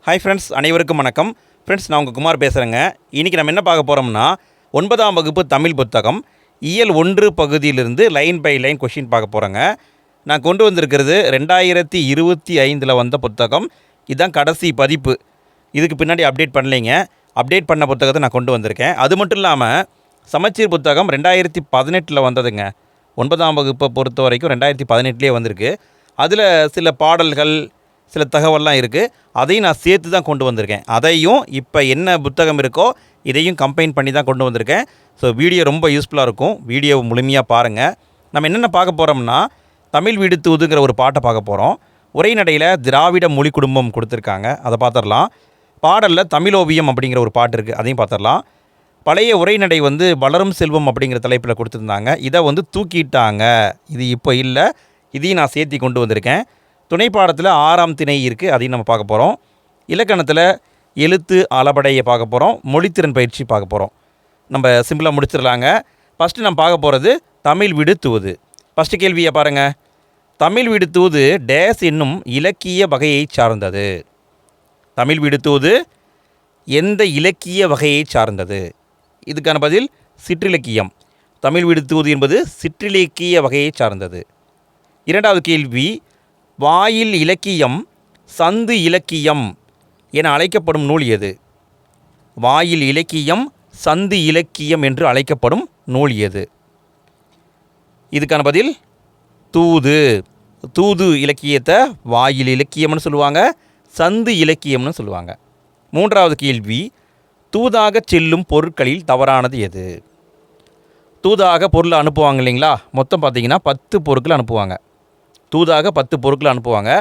Hi friends, அனைவருக்கும் வணக்கம். Friends, நான் உங்கள் குமார் பேசுகிறேங்க. இன்றைக்கி நம்ம என்ன பார்க்க போகிறோம்னா 9ஆம் வகுப்பு தமிழ் புத்தகம் இயல் 1 பகுதியிலிருந்து லைன் பை லைன் கொஷின் பார்க்க போகிறேங்க. நான் கொண்டு வந்திருக்கிறது 2025 வந்த புத்தகம். இதுதான் கடைசி பதிப்பு. இதுக்கு பின்னாடி அப்டேட் பண்ணலைங்க. அப்டேட் பண்ண புத்தகத்தை நான் கொண்டு வந்திருக்கேன். அது மட்டும் இல்லாமல் சமச்சீர் புத்தகம் 2018 வந்ததுங்க. 9ஆம் வகுப்பை பொறுத்த வரைக்கும் 2018 வந்திருக்கு. அதில் சில பாடல்கள், சில தகவல்லாம் இருக்குது. அதையும் நான் சேர்த்து தான் கொண்டு வந்திருக்கேன். அதையும் இப்போ என்ன புத்தகம் இருக்கோ இதையும் கம்பைன் பண்ணி தான் கொண்டு வந்திருக்கேன். ஸோ வீடியோ ரொம்ப யூஸ்ஃபுல்லாக இருக்கும். வீடியோவை முழுமையாக பாருங்கள். நம்ம என்னென்ன பார்க்க போகிறோம்னா, தமிழ் வீடு தூதுங்கிற ஒரு பாட்டை பார்க்க போகிறோம். உரைநடையில் திராவிட மொழி குடும்பம் கொடுத்துருக்காங்க, அதை பார்த்துடலாம். பாடலில் தமிழோவியம் அப்படிங்கிற ஒரு பாட்டு இருக்குது, அதையும் பார்த்துடலாம். பழைய உரைநடை வளரும் செல்வம் அப்படிங்கிற தலைப்பில் கொடுத்துருந்தாங்க. இதை தூக்கிட்டாங்க, இது இப்போ இல்லை. இதையும் நான் சேர்த்தி கொண்டு வந்திருக்கேன். துணை பாடத்தில் 6ஆம் திணை இருக்குது, அதையும் நம்ம பார்க்க போகிறோம். இலக்கணத்தில் எழுத்து அளபடையை பார்க்க போகிறோம். மொழித்திறன் பயிற்சி பார்க்க போகிறோம். நம்ம சிம்பிளாக முடிச்சிடலாங்க. ஃபஸ்ட்டு நம்ம பார்க்க போகிறது தமிழ் வீடு தூது. ஃபஸ்ட்டு கேள்வியை பாருங்கள். தமிழ் வீடு தூது டேஸ் என்னும் இலக்கிய வகையை சார்ந்தது. தமிழ் வீடு தூது எந்த இலக்கிய வகையை சார்ந்தது? இதுக்கான பதில் சிற்றிலக்கியம். தமிழ் வீடு தூது என்பது சிற்றிலக்கிய வகையை சார்ந்தது. இரண்டாவது கேள்வி, வாயில் இலக்கியம் சந்து இலக்கியம் என அழைக்கப்படும் நூல் எது? வாயில் இலக்கியம் சந்து இலக்கியம் என்று அழைக்கப்படும் நூல் எது? இதுக்கான பதில் தூது. தூது இலக்கியத்தை வாயில் இலக்கியம்னு சொல்லுவாங்க, சந்து இலக்கியம்னு சொல்லுவாங்க. மூன்றாவது கேள்வி, தூதாக செல்லும் பொருட்களில் தவறானது எது? தூதாக பொருளை அனுப்புவாங்க இல்லைங்களா? மொத்தம் பார்த்திங்கன்னா 10 பொருட்கள் அனுப்புவாங்க. தூதாக 10 பொருட்கள் அனுப்புவாங்க.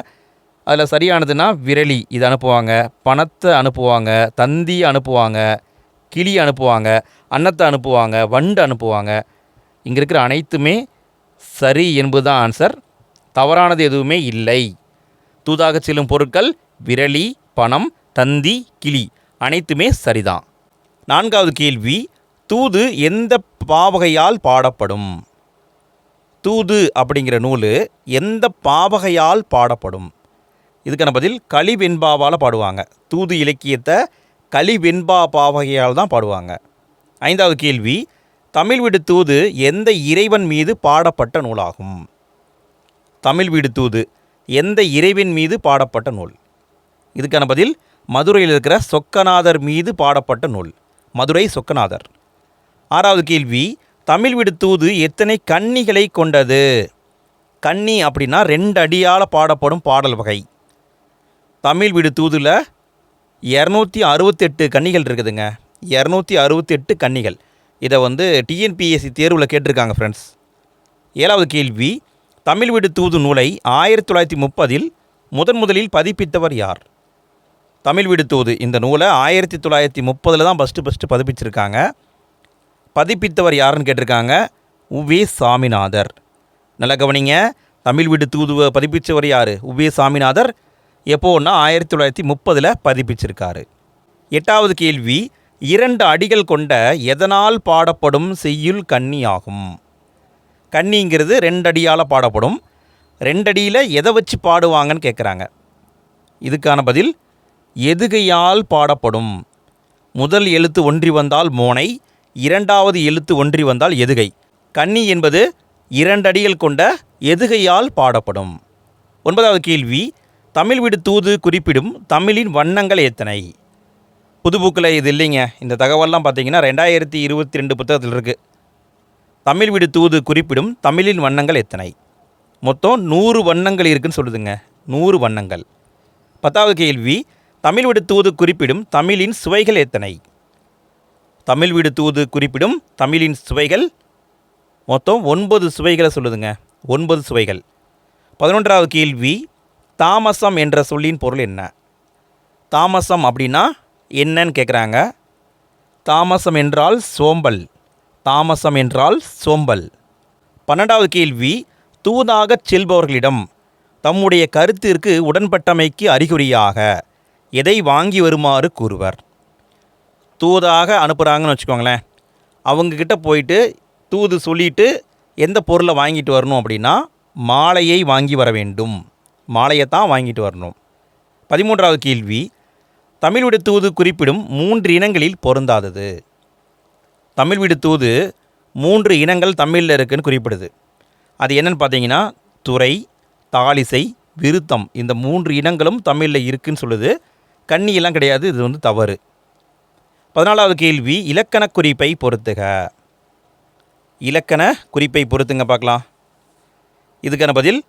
அதில் சரியானதுன்னா விரலி இது அனுப்புவாங்க, பணத்தை அனுப்புவாங்க, தந்தியை அனுப்புவாங்க, கிளி அனுப்புவாங்க, அன்னத்தை அனுப்புவாங்க, வண்டு அனுப்புவாங்க. இங்கே இருக்கிற அனைத்துமே சரி என்பது தான் ஆன்சர். தவறானது எதுவுமே இல்லை. தூதாக செல்லும் பொருட்கள் விரலி, பணம், தந்தி, கிளி அனைத்துமே சரிதான். நான்காவது கேள்வி, தூது எந்த பாவகையால் பாடப்படும்? தூது அப்படிங்கிற நூல் எந்த பாவகையால் பாடப்படும்? இதுக்கான பதில் கலிவெண்பாவால் பாடுவாங்க. தூது இலக்கியத்தை கலிவெண்பா பாவகையால் தான் பாடுவாங்க. ஐந்தாவது கேள்வி, தமிழ் வீடு தூது எந்த இறைவன் மீது பாடப்பட்ட நூலாகும்? தமிழ் வீடு தூது எந்த இறைவன் மீது பாடப்பட்ட நூல்? இதுக்கான பதில் மதுரையில் இருக்கிற சொக்கநாதர் மீது பாடப்பட்ட நூல். மதுரை சொக்கநாதர். ஆறாவது கேள்வி, தமிழ் வீடு தூது எத்தனை கன்னிகளை கொண்டது? கன்னி அப்படின்னா 2 அடியால் பாடப்படும் பாடல் வகை. தமிழ் வீடு தூதில் 268 கன்னிகள் இருக்குதுங்க. 268 கன்னிகள். இதை டிஎன்பிஎஸ்சி தேர்வில் கேட்டிருக்காங்க ஃப்ரெண்ட்ஸ். ஏழாவது கேள்வி, தமிழ் வீடு தூது நூலை 1930 முதலில் பதிப்பித்தவர் யார்? தமிழ் வீடு தூது இந்த நூலை 1930 தான் ஃபஸ்ட்டு பதிப்பிச்சிருக்காங்க. பதிப்பித்தவர் யாருன்னு கேட்டிருக்காங்க. உவே சாமிநாதர். நல்ல கவனிங்க, தமிழ் வீடு தூதுவை பதிப்பித்தவர் யார்? உவே சாமிநாதர். எப்போன்னா 1930 பதிப்பிச்சிருக்காரு. எட்டாவது கேள்வி, 2 அடிகள் கொண்ட எதனால் பாடப்படும் செய்யுள் கன்னி ஆகும்? கன்னிங்கிறது 2 அடியால் பாடப்படும். 2 அடியில் எதை வச்சு பாடுவாங்கன்னு கேட்குறாங்க. இதுக்கான பதில் எதுகையால் பாடப்படும். முதல் எழுத்து ஒன்றி வந்தால் மோனை, 2வது எழுத்து ஒன்றி வந்தால் எதுகை. கன்னி என்பது 2 அடிகள் கொண்ட எதுகையால் பாடப்படும். 9வது கேள்வி, தமிழ் வீடு தூது குறிப்பிடும் தமிழின் வண்ணங்கள் எத்தனை? புதுப்புக்கில் இது இல்லைங்க. இந்த தகவல்லாம் பார்த்தீங்கன்னா 2022 புத்தகத்தில் இருக்குது. தமிழ் வீடு தூது குறிப்பிடும் தமிழின் வண்ணங்கள் எத்தனை? மொத்தம் 100 வண்ணங்கள் இருக்குதுன்னு சொல்லுதுங்க. 100 வண்ணங்கள். 10வது கேள்வி, தமிழ் வீடு தூது குறிப்பிடும் தமிழின் சுவைகள் எத்தனை? தமிழ் வீடு தூது குறிப்பிடும் தமிழின் சுவைகள் மொத்தம் 9 சுவைகளை சொல்லுதுங்க. 9 சுவைகள். 11வது கேள்வி, தாமசம் என்ற சொல்லின் பொருள் என்ன? தாமசம் அப்படின்னா என்னன்னு கேட்குறாங்க. தாமசம் என்றால் சோம்பல். தாமசம் என்றால் சோம்பல். 12வது கேள்வி, தூதாக செல்பவர்களிடம் தம்முடைய கருத்திற்கு உடன்பட்டமைக்கு அறிகுறியாக எதை வாங்கி வருமாறு கூறுவர்? தூதாக அனுப்புகிறாங்கன்னு வச்சுக்கோங்களேன். அவங்கக்கிட்ட போயிட்டு தூது சொல்லிவிட்டு எந்த பொருளை வாங்கிட்டு வரணும் அப்படின்னா மாலையை வாங்கி வர வேண்டும். மாலையை தான் வாங்கிட்டு வரணும். 13வது கேள்வி, தமிழ் விடு தூது குறிப்பிடும் 3 இனங்களில் பொருந்தாதது. தமிழ் விடு தூது 3 இனங்கள் தமிழில் இருக்குதுன்னு குறிப்பிடுது. அது என்னன்னு பார்த்தீங்கன்னா துறை, தாளிசை, விருத்தம். இந்த 3 இனங்களும் தமிழில் இருக்குதுன்னு சொல்லுது. கன்னியெல்லாம் கிடையாது, இது வந்து தவறு. 14வது கேள்வி, இலக்கண குறிப்பை பொறுத்துக. இலக்கண குறிப்பை பொறுத்துங்க பார்க்கலாம். இதுக்கான பதில்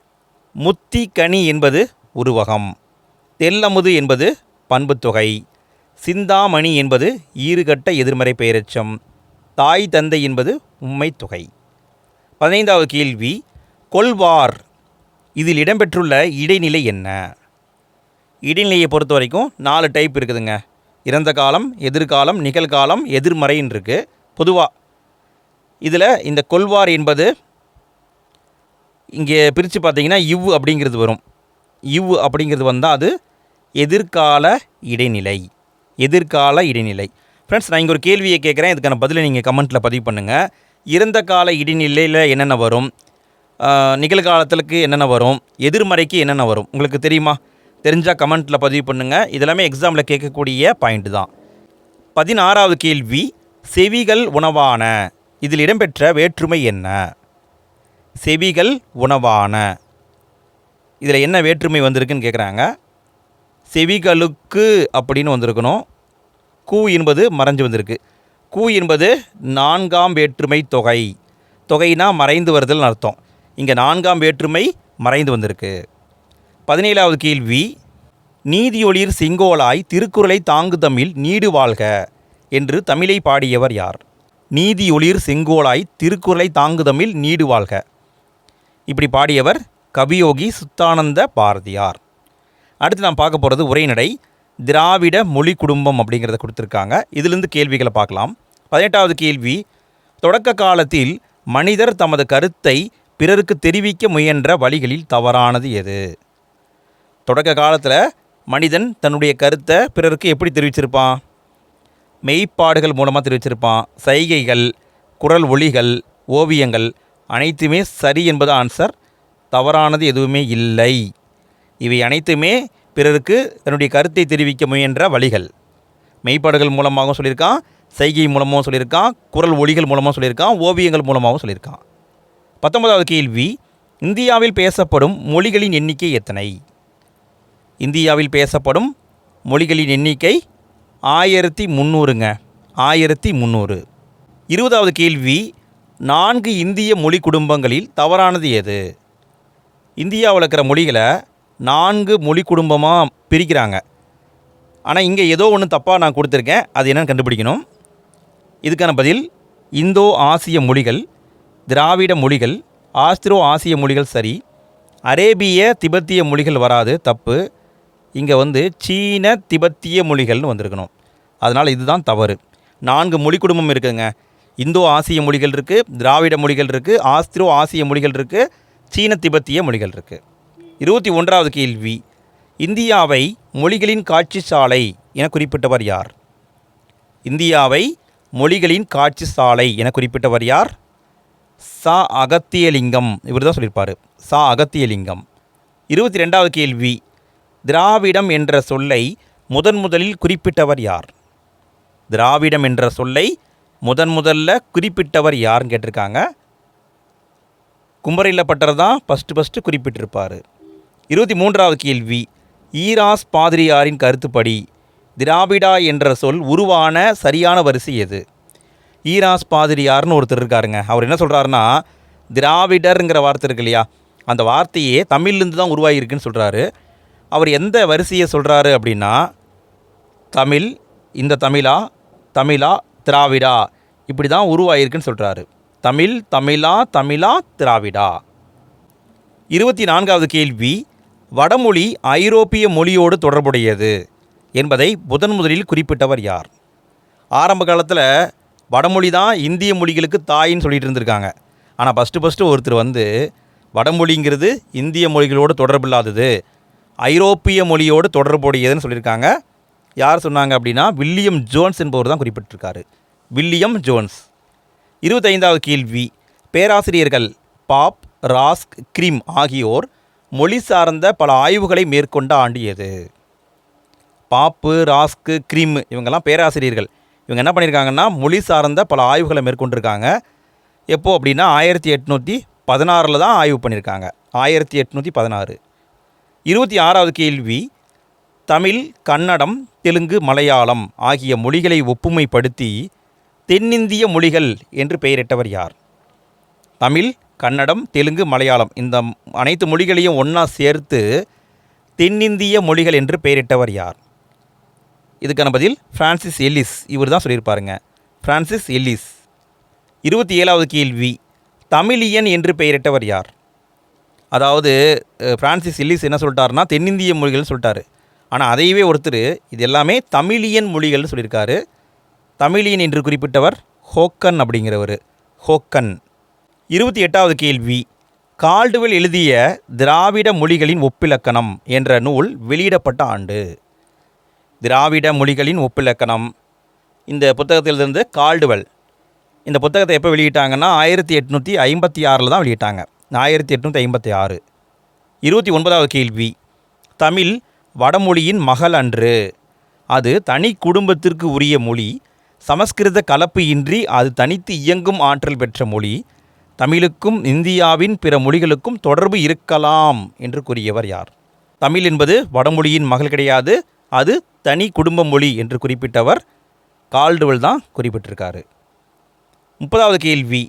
முத்தி கனி என்பது உருவகம், தெல்லமுது என்பது பண்புத்தொகை, சிந்தாமணி என்பது ஈறுகட்ட எதிர்மறை பெயரெச்சம், தாய் தந்தை என்பது உண்மை தொகை. 15வது கேள்வி, கொள்வார் இதில் இடம்பெற்றுள்ள இடைநிலை என்ன? இடைநிலையை பொறுத்த வரைக்கும் 4 டைப் இருக்குதுங்க. இறந்த காலம், எதிர்காலம், நிகழ்காலம், எதிர்மறைன்னு இருக்குது. பொதுவாக இதில் இந்த கொள்வார் என்பது இங்கே பிரித்து பார்த்தீங்கன்னா இவ் அப்படிங்கிறது வரும். இவ் அப்படிங்கிறது வந்தால் அது எதிர்கால இடைநிலை. எதிர்கால இடைநிலை. ஃப்ரெண்ட்ஸ், நான் இங்கே ஒரு கேள்வியை கேட்குறேன், இதுக்கான பதிலை நீங்கள் கமெண்ட்டில் பதிவு பண்ணுங்கள். இறந்த கால இடைநிலையில் என்னென்ன வரும், நிகழ்காலத்துக்கு என்னென்ன வரும், எதிர்மறைக்கு என்னென்ன வரும், உங்களுக்கு தெரியுமா? தெரிஞ்சால் கமெண்ட்டில் பதிவு பண்ணுங்கள். இதெல்லாமே எக்ஸாமில் கேட்கக்கூடிய பாயிண்ட் தான். 16வது கேள்வி, செவிகள் உணவான இதில் இடம்பெற்ற வேற்றுமை என்ன? செவிகள் உணவான இதில் என்ன வேற்றுமை வந்திருக்குன்னு கேட்குறாங்க. செவிகளுக்கு அப்படின்னு வந்திருக்கணும். கூ என்பது மறைஞ்சு வந்திருக்கு. கூ என்பது 4ஆம் வேற்றுமை தொகை. தொகைனா மறைந்து வருதல்னு அர்த்தம். இங்கே 4ஆம் வேற்றுமை மறைந்து வந்திருக்கு. 17வது கேள்வி, நீதியொளிர் செங்கோலாய் திருக்குறளை தாங்கு தமிழ் நீடு வாழ்க என்று தமிழை பாடியவர் யார்? நீதியொளிர் செங்கோலாய் திருக்குறளை தாங்கு தமிழ் நீடு வாழ்க, இப்படி பாடியவர் கவியோகி சுத்தானந்த பாரதியார். அடுத்து நாம் பார்க்க போகிறது உரைநடை. திராவிட மொழி குடும்பம் அப்படிங்கிறத கொடுத்துருக்காங்க. இதிலிருந்து கேள்விகளை பார்க்கலாம். 18வது கேள்வி, தொடக்க காலத்தில் மனிதர் தமது கருத்தை பிறருக்கு தெரிவிக்க முயன்ற வழிகளில் தவறானது எது? தொடக்க காலத்தில் மனிதன் தன்னுடைய கருத்தை பிறருக்கு எப்படி தெரிவிச்சிருப்பான்? மெய்ப்பாடுகள் மூலமாக தெரிவிச்சிருப்பான். சைகைகள், குரல் ஒலிகள், ஓவியங்கள் அனைத்துமே சரி என்பது ஆன்சர். தவறானது எதுவுமே இல்லை. இவை அனைத்துமே பிறருக்கு தன்னுடைய கருத்தை தெரிவிக்க முயன்ற வழிகள். மெய்ப்பாடுகள் மூலமாகவும் சொல்லியிருக்கான், சைகை மூலமாகவும் சொல்லியிருக்கான், குரல் ஒலிகள் மூலமாக சொல்லியிருக்கான், ஓவியங்கள் மூலமாகவும் சொல்லியிருக்கான். 19வது கேள்வி, இந்தியாவில் பேசப்படும் மொழிகளின் எண்ணிக்கை எத்தனை? இந்தியாவில் பேசப்படும் மொழிகளின் எண்ணிக்கை 1300ங்க. 1300. 20வது கேள்வி, 4 இந்திய மொழி குடும்பங்களில் தவறானது எது? இந்தியாவில் இருக்கிற மொழிகளை 4 மொழி குடும்பமாக பிரிக்கிறாங்க. ஆனால் இங்கே ஏதோ ஒன்று தப்பாக நான் கொடுத்துருக்கேன், அது என்னென்னு கண்டுபிடிக்கணும். இதுக்கான பதில் இந்தோ ஆசிய மொழிகள், திராவிட மொழிகள், ஆஸ்திரோ ஆசிய மொழிகள் சரி. அரேபிய திபெத்திய மொழிகள் வராது, தப்பு. இங்கே வந்து சீன திபெத்திய மொழிகள்னு வந்திருக்கணும். அதனால் இதுதான் தவறு. 4 மொழி குடும்பம் இருக்குதுங்க. இந்தோ ஆசிய மொழிகள் இருக்குது, திராவிட மொழிகள் இருக்குது, ஆஸ்திரோ ஆசிய மொழிகள் இருக்குது, சீன திபெத்திய மொழிகள் இருக்குது. 21வது கேள்வி, இந்தியாவை மொழிகளின் காட்சி சாலை என குறிப்பிட்டவர் யார்? இந்தியாவை மொழிகளின் காட்சி சாலை என குறிப்பிட்டவர் யார்? சா அகத்தியலிங்கம். இவர் தான் சொல்லியிருப்பார், சா அகத்தியலிங்கம். 22வது கேள்வி, திராவிடம் என்ற சொல்லை முதலில் குறிப்பிட்டவர் யார்? திராவிடம் என்ற சொல்லை முதல்ல குறிப்பிட்டவர் யாருன்னு கேட்டிருக்காங்க. குமரில்லப்பட்டர் தான் ஃபஸ்ட்டு குறிப்பிட்டிருப்பார். 23வது கேள்வி, ஈராஸ் பாதிரியாரின் கருத்துப்படி திராவிடா என்ற சொல் உருவான சரியான வரிசை எது? ஈராஸ் பாதிரியார்னு ஒருத்தர் இருக்காருங்க. அவர் என்ன சொல்கிறாருன்னா, திராவிடருங்கிற வார்த்தை இருக்கு இல்லையா, அந்த வார்த்தையே தமிழ்லேருந்து தான் உருவாகியிருக்குன்னு சொல்கிறாரு. அவர் எந்த வரிசையை சொல்கிறாரு அப்படின்னா, தமிழ், இந்த தமிழா, திராவிடா, இப்படி தான் உருவாகியிருக்குன்னு சொல்கிறாரு. தமிழ், தமிழா, திராவிடா. 24வது கேள்வி, வடமொழி ஐரோப்பிய மொழியோடு தொடர்புடையது என்பதை முதலில் குறிப்பிட்டவர் யார்? ஆரம்ப காலத்தில் வடமொழி தான் இந்திய மொழிகளுக்கு தாயின்னு சொல்லிட்டு இருந்திருக்காங்க. ஆனால் ஃபஸ்ட்டு ஒருத்தர் வந்து வடமொழிங்கிறது இந்திய மொழிகளோடு தொடர்பில்லாதது, ஐரோப்பிய மொழியோடு தொடர்புடையதுன்னு சொல்லியிருக்காங்க. யார் சொன்னாங்க அப்படின்னா, வில்லியம் ஜோன்ஸ் என்பவர் தான் குறிப்பிட்டிருக்காரு. William Jones. 25வது கேள்வி, பேராசிரியர்கள் பாப், ராஸ்க், கிரீம் ஆகியோர் மொழி சார்ந்த பல ஆய்வுகளை மேற்கொண்ட ஆண்டு எது? பாப்பு, ராஸ்க்கு, கிரீம் இவங்கெல்லாம் பேராசிரியர்கள். இவங்க என்ன பண்ணியிருக்காங்கன்னா மொழி சார்ந்த பல ஆய்வுகளை மேற்கொண்டிருக்காங்க. எப்போது அப்படின்னா 1816 தான் ஆய்வு பண்ணியிருக்காங்க. 1816. 26வது கேள்வி, தமிழ், கன்னடம், தெலுங்கு, மலையாளம் ஆகிய மொழிகளை ஒப்புமைப்படுத்தி தென்னிந்திய மொழிகள் என்று பெயரிட்டவர் யார்? தமிழ், கன்னடம், தெலுங்கு, மலையாளம் இந்த அனைத்து மொழிகளையும் ஒன்றா சேர்த்து தென்னிந்திய மொழிகள் என்று பெயரிட்டவர் யார்? இதுக்கான பதில் ஃப்ரான்சிஸ் எல்லிஸ். இவர் தான் சொல்லியிருப்பாருங்க, ஃப்ரான்சிஸ் எல்லிஸ். 27வது கேள்வி, தமிழியன் என்று பெயரிட்டவர் யார்? அதாவது ஃப்ரான்சிஸ் எல்லிஸ் என்ன சொல்லிட்டாருன்னா தென்னிந்திய மொழிகள் சொல்லிட்டாரு. ஆனால் அதையவே ஒருத்தர் இது எல்லாமே தமிழியன் மொழிகள்னு சொல்லியிருக்காரு. தமிழியன் என்று குறிப்பிட்டவர் ஹோக்கன் அப்படிங்கிறவர், ஹோக்கன். 28வது கேள்வி, கால்டுவெல் எழுதிய திராவிட மொழிகளின் ஒப்பிலக்கணம் என்ற நூல் வெளியிடப்பட்ட ஆண்டு? திராவிட மொழிகளின் ஒப்பிலக்கணம் இந்த புத்தகத்திலிருந்து கால்டுவெல் இந்த புத்தகத்தை எப்போ வெளியிட்டாங்கன்னா 1856 தான் வெளியிட்டாங்க, 1856. 29வது கேள்வி, தமிழ் வடமொழியின் மகள் அன்று. அது தனி குடும்பத்திற்கு உரிய மொழி. சமஸ்கிருத கலப்பு இன்றி அது தனித்து இயங்கும் ஆற்றல் பெற்ற மொழி. தமிழுக்கும் இந்தியாவின் பிற மொழிகளுக்கும் தொடர்பு இருக்கலாம் என்று கூறியவர் யார்? தமிழ் என்பது வடமொழியின் மகள் கிடையாது, அது தனி குடும்ப மொழி என்று குறிப்பிட்டவர் கால்டுவெல் தான் குறிப்பிட்டிருக்காரு. 30வது கேள்வி,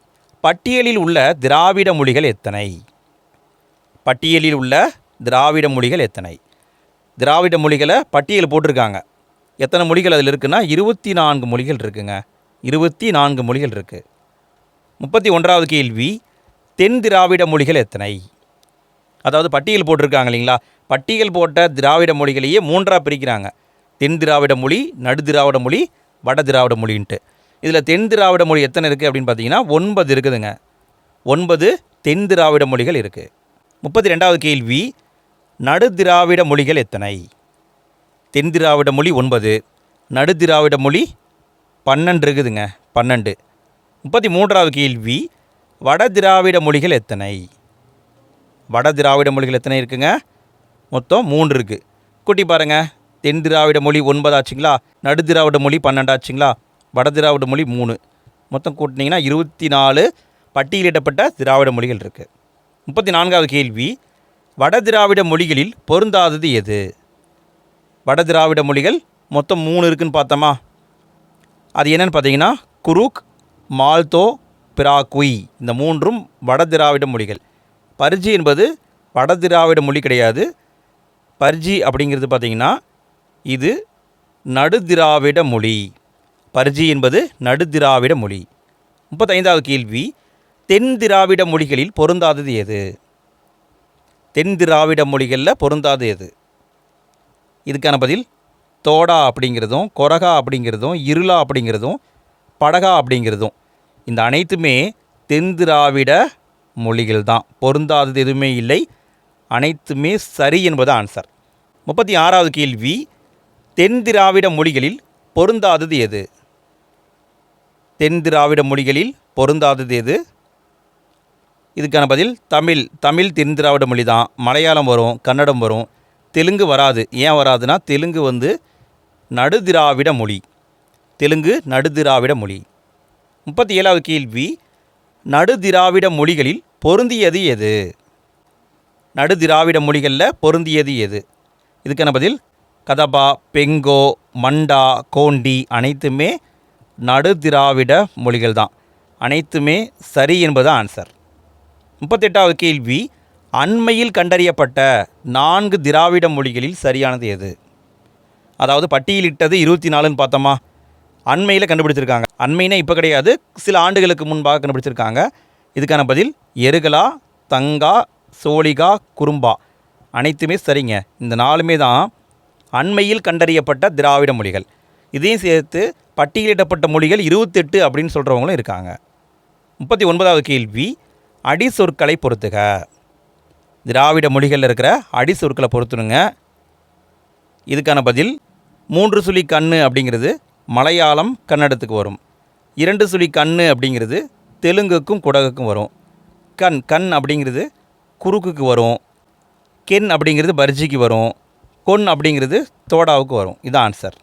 பட்டியலில் உள்ள திராவிட மொழிகள் எத்தனை? பட்டியலில் உள்ள திராவிட மொழிகள் எத்தனை? திராவிட மொழிகளை பட்டியல் போட்டிருக்காங்க. எத்தனை மொழிகள் அதில் இருக்குன்னா 24 மொழிகள் இருக்குங்க, 24 மொழிகள் இருக்குது. 31வது கேள்வி, தென் திராவிட மொழிகள் எத்தனை? அதாவது பட்டியல் போட்டிருக்காங்க இல்லைங்களா, பட்டியல் போட்ட திராவிட மொழிகளையே 3ஆக பிரிக்கிறாங்க. தென் திராவிட மொழி, நடு திராவிட மொழி, வட திராவிட மொழின்ட்டு. இதில் தென் திராவிட மொழி எத்தனை இருக்குது அப்படின்னு பார்த்தீங்கன்னா 9 இருக்குதுங்க. 9 தென் திராவிட மொழிகள் இருக்குது. 32வது கேள்வி, நடு திராவிட மொழிகள் எத்தனை? தென் திராவிட மொழி 9, நடு திராவிட மொழி 12 இருக்குதுங்க, 12. 33வது கேள்வி, வட திராவிட மொழிகள் எத்தனை? வட திராவிட மொழிகள் எத்தனை இருக்குங்க? மொத்தம் 3 இருக்குது. கூட்டி பாருங்கள், தென் திராவிட மொழி 9 ஆச்சுங்களா, நடு திராவிட மொழி 12 ஆச்சுங்களா, வட திராவிட மொழி 3, மொத்தம் கூட்டினீங்கன்னா 24 பட்டியலிடப்பட்ட திராவிட மொழிகள் இருக்குது. 34வது கேள்வி, வட திராவிட மொழிகளில் பொருந்தாதது எது? வட திராவிட மொழிகள் மொத்தம் 3 இருக்குதுன்னு பார்த்தோமா, அது என்னென்னு பார்த்தீங்கன்னா குருக், மால்தோ, பிராகுய் இந்த 3ம் வட திராவிட மொழிகள். பர்ஜி என்பது வட திராவிட மொழி கிடையாது. பர்ஜி அப்படிங்கிறது பார்த்திங்கன்னா இது நடு திராவிட மொழி. பர்ஜி என்பது நடு திராவிட மொழி. 35வது கேள்வி, தென் திராவிட மொழிகளில் பொருந்தாதது எது? தென் திராவிட மொழிகளில் பொருந்தாது எது? இதுக்கான பதில் தோடா அப்படிங்கிறதும், கொரகா அப்படிங்கிறதும், இருளா அப்படிங்கிறதும், படகா அப்படிங்கிறதும் இந்த அனைத்துமே தென் திராவிட மொழிகள் தான். பொருந்தாதது எதுவுமே இல்லை, அனைத்துமே சரி என்பது ஆன்சர். 36வது கேள்வி, தென் திராவிட மொழிகளில் பொருந்தாதது எது? தென் திராவிட மொழிகளில் பொருந்தாதது எது? இதுக்கான பதில் தமிழ் தென் திராவிட மொழி தான். மலையாளம் வரும், கன்னடம் வரும், தெலுங்கு வராது. ஏன் வராதுன்னா தெலுங்கு வந்து நடு திராவிட மொழி. தெலுங்கு நடு திராவிட மொழி. 37வது கேள்வி, நடு திராவிட மொழிகளில் பொருந்தியது எது? நடு திராவிட மொழிகளில் பொருந்தியது எது? இதுக்கான பதில் கதபா, பெங்கோ, மண்டா, கோண்டி அனைத்துமே நடு திராவிட மொழிகள் தான். அனைத்துமே சரி என்பது ஆன்சர். 38வது கேள்வி, அண்மையில் கண்டறியப்பட்ட 4 திராவிட மொழிகளில் சரியானது எது? அதாவது பட்டியலிட்டது 24ன்னு பார்த்தோமா, அண்மையில் கண்டுபிடிச்சிருக்காங்க. அண்மைனா இப்போ கிடையாது, சில ஆண்டுகளுக்கு முன்பாக கண்டுபிடிச்சிருக்காங்க. இதுக்கான பதில் எருகலா, தங்கா, சோழிகா, குறும்பா அனைத்துமே சரிங்க. இந்த 4மே தான் அண்மையில் கண்டறியப்பட்ட திராவிட மொழிகள். இதையும் சேர்த்து பட்டியலிடப்பட்ட மொழிகள் 28 அப்படின்னு சொல்கிறவங்களும் இருக்காங்க. 39வது கேள்வி, அடி சொற்களை பொறுத்துக. திராவிட மொழிகளில் இருக்கிற அடி சொற்களை பொறுத்துனுங்க. இதுக்கான பதில் 3 சுழி கண்ணு அப்படிங்கிறது மலையாளம் கன்னடத்துக்கு வரும். 2 சுழி கண்ணு அப்படிங்கிறது தெலுங்குக்கும் குடகுக்கும் வரும். கண் அப்படிங்கிறது குறுக்குக்கு வரும். கென் அப்படிங்கிறது பர்ஜிக்கு வரும். கொன் அப்படிங்கிறது தோடாவுக்கு வரும். இதான் ஆன்சர்.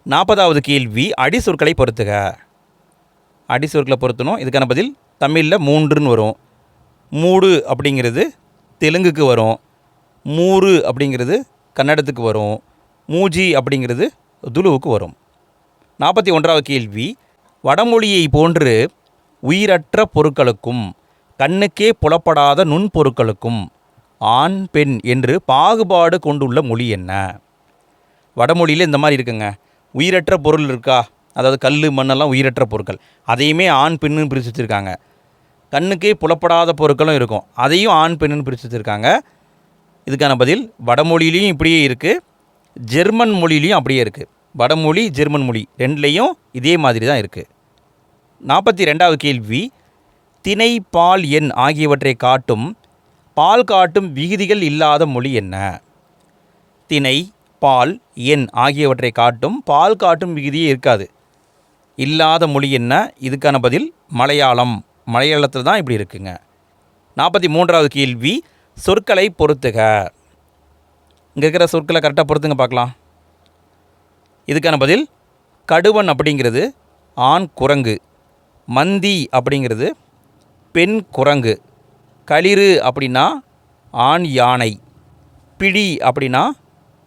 40வது கேள்வி, அடிச்சொற்களை பொறுத்துக. அடிச்சொற்களை பொறுத்தணும். இதுக்கான பதில் தமிழில் 3ன்னு வரும். மூடு அப்படிங்கிறது தெலுங்குக்கு வரும். மூறு அப்படிங்கிறது கன்னடத்துக்கு வரும். மூஜி அப்படிங்கிறது துளுவுக்கு வரும். 41வது கேள்வி, வடமொழியை போன்று உயிரற்ற பொருட்களுக்கும் கண்ணுக்கே புலப்படாத நுண்பொருட்களுக்கும் ஆண் பெண் என்று பாகுபாடு கொண்டுள்ள மொழி என்ன? வடமொழியில் இந்த மாதிரி இருக்குங்க. உயிரற்ற பொருள் இருக்கா, அதாவது கல் மண்ணெல்லாம் உயிரற்ற பொருட்கள், அதையுமே ஆண் பெண்ணுன்னு பிரித்து வச்சுருக்காங்க. கண்ணுக்கே புலப்படாத பொருட்களும் இருக்கும், அதையும் ஆண் பெண்ணுன்னு பிரித்து வச்சுருக்காங்க. இதுக்கான பதில் வடமொழியிலையும் இப்படியே இருக்குது, ஜெர்மன் மொழியிலையும் அப்படியே இருக்குது. வடமொழி ஜெர்மன் மொழி ரெண்டுலேயும் இதே மாதிரி தான் இருக்குது. 42வது கேள்வி, திணை பால் எண் ஆகியவற்றை காட்டும் பால் காட்டும் விகுதிகள் இல்லாத மொழி என்ன? திணை பால் எண் ஆகியவற்றை காட்டும் பால் காட்டும் விகுதியே இருக்காது. இல்லாத மொழி என்ன? இதுக்கான பதில் மலையாளம். மலையாளத்தில் தான் இப்படி இருக்குங்க. 43வது கேள்வி, சொற்களை பொறுத்துக. இங்கே இருக்கிற சொற்களை கரெக்டாக பொறுத்துங்க பார்க்கலாம். இதுக்கான பதில் கடுவன் அப்படிங்கிறது ஆண் குரங்கு, மந்தி அப்படிங்கிறது பெண் குரங்கு, களிறு அப்படின்னா ஆண் யானை, பிடி அப்படின்னா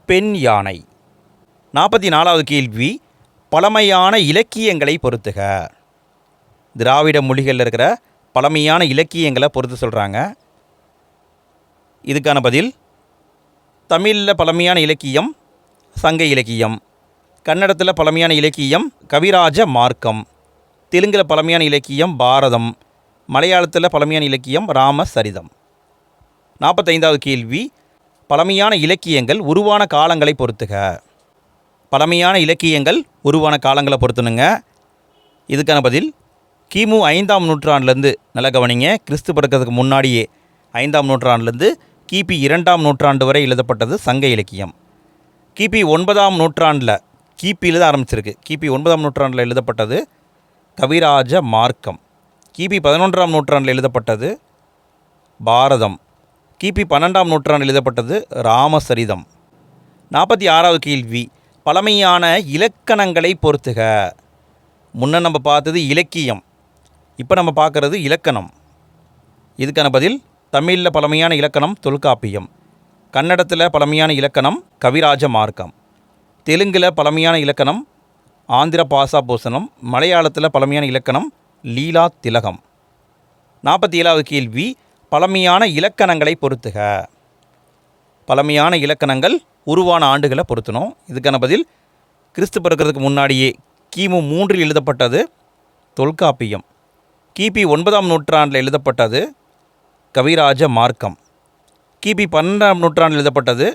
பெண் யானை. 44வது கேள்வி, பழமையான இலக்கியங்களை பொறுத்துக. திராவிட மொழிகளில் இருக்கிற பழமையான இலக்கியங்களை பொறுத்து சொல்கிறாங்க. இதுக்கான பதில் தமிழில் பழமையான இலக்கியம் சங்க இலக்கியம், கன்னடத்தில் பழமையான இலக்கியம் கவிராஜ மார்க்கம், தெலுங்கில் பழமையான இலக்கியம் பாரதம், மலையாளத்தில் பழமையான இலக்கியம் ராமசரிதம். 45வது கேள்வி, பழமையான இலக்கியங்கள் உருவான காலங்களை பொறுத்துக. பழமையான இலக்கியங்கள் உருவான காலங்களை பொறுத்துனுங்க. இதுக்கான பதில் கிமு 5ஆம் நூற்றாண்டுலேருந்து, நல்ல கவனிங்க, கிறிஸ்து பிறக்கிறதுக்கு முன்னாடியே 5ஆம் நூற்றாண்டுலேருந்து கிபி 2ஆம் நூற்றாண்டு வரை எழுதப்பட்டது சங்க இலக்கியம். கிபி 9ஆம் நூற்றாண்டில், கிபியில் தான் ஆரம்பிச்சிருக்கு, கிபி 9ஆம் நூற்றாண்டில் எழுதப்பட்டது கவிராஜ மார்க்கம். கிபி 11ஆம் நூற்றாண்டில் எழுதப்பட்டது பாரதம். கிபி 12ஆம் நூற்றாண்டில் எழுதப்பட்டது ராமசரிதம். 46வது கேள்வி, பழமையான இலக்கணங்களை பொறுத்துக. முன்ன நம்ம பார்த்தது இலக்கியம், இப்போ நம்ம பார்க்குறது இலக்கணம். இதுக்கான பதில் தமிழில் பழமையான இலக்கணம் தொல்காப்பியம், கன்னடத்தில் பழமையான இலக்கணம் கவிராஜ மார்க்கம், தெலுங்கில் பழமையான இலக்கணம் ஆந்திர பாசா பூசணம், மலையாளத்தில் பழமையான இலக்கணம் லீலா திலகம். 47வது கேள்வி, பழமையான இலக்கணங்களை பொறுத்துக. பழமையான இலக்கணங்கள் உருவான ஆண்டுகளை பொருத்தணும். இதுக்கான பதில் கிறிஸ்து பிறக்கிறதுக்கு முன்னாடியே கிமு 3இல் எழுதப்பட்டது தொல்காப்பியம், கிபி 9ஆம் நூற்றாண்டில் எழுதப்பட்டது கவிராஜ மார்க்கம், கிபி 12ஆம் நூற்றாண்டில் எழுதப்பட்டது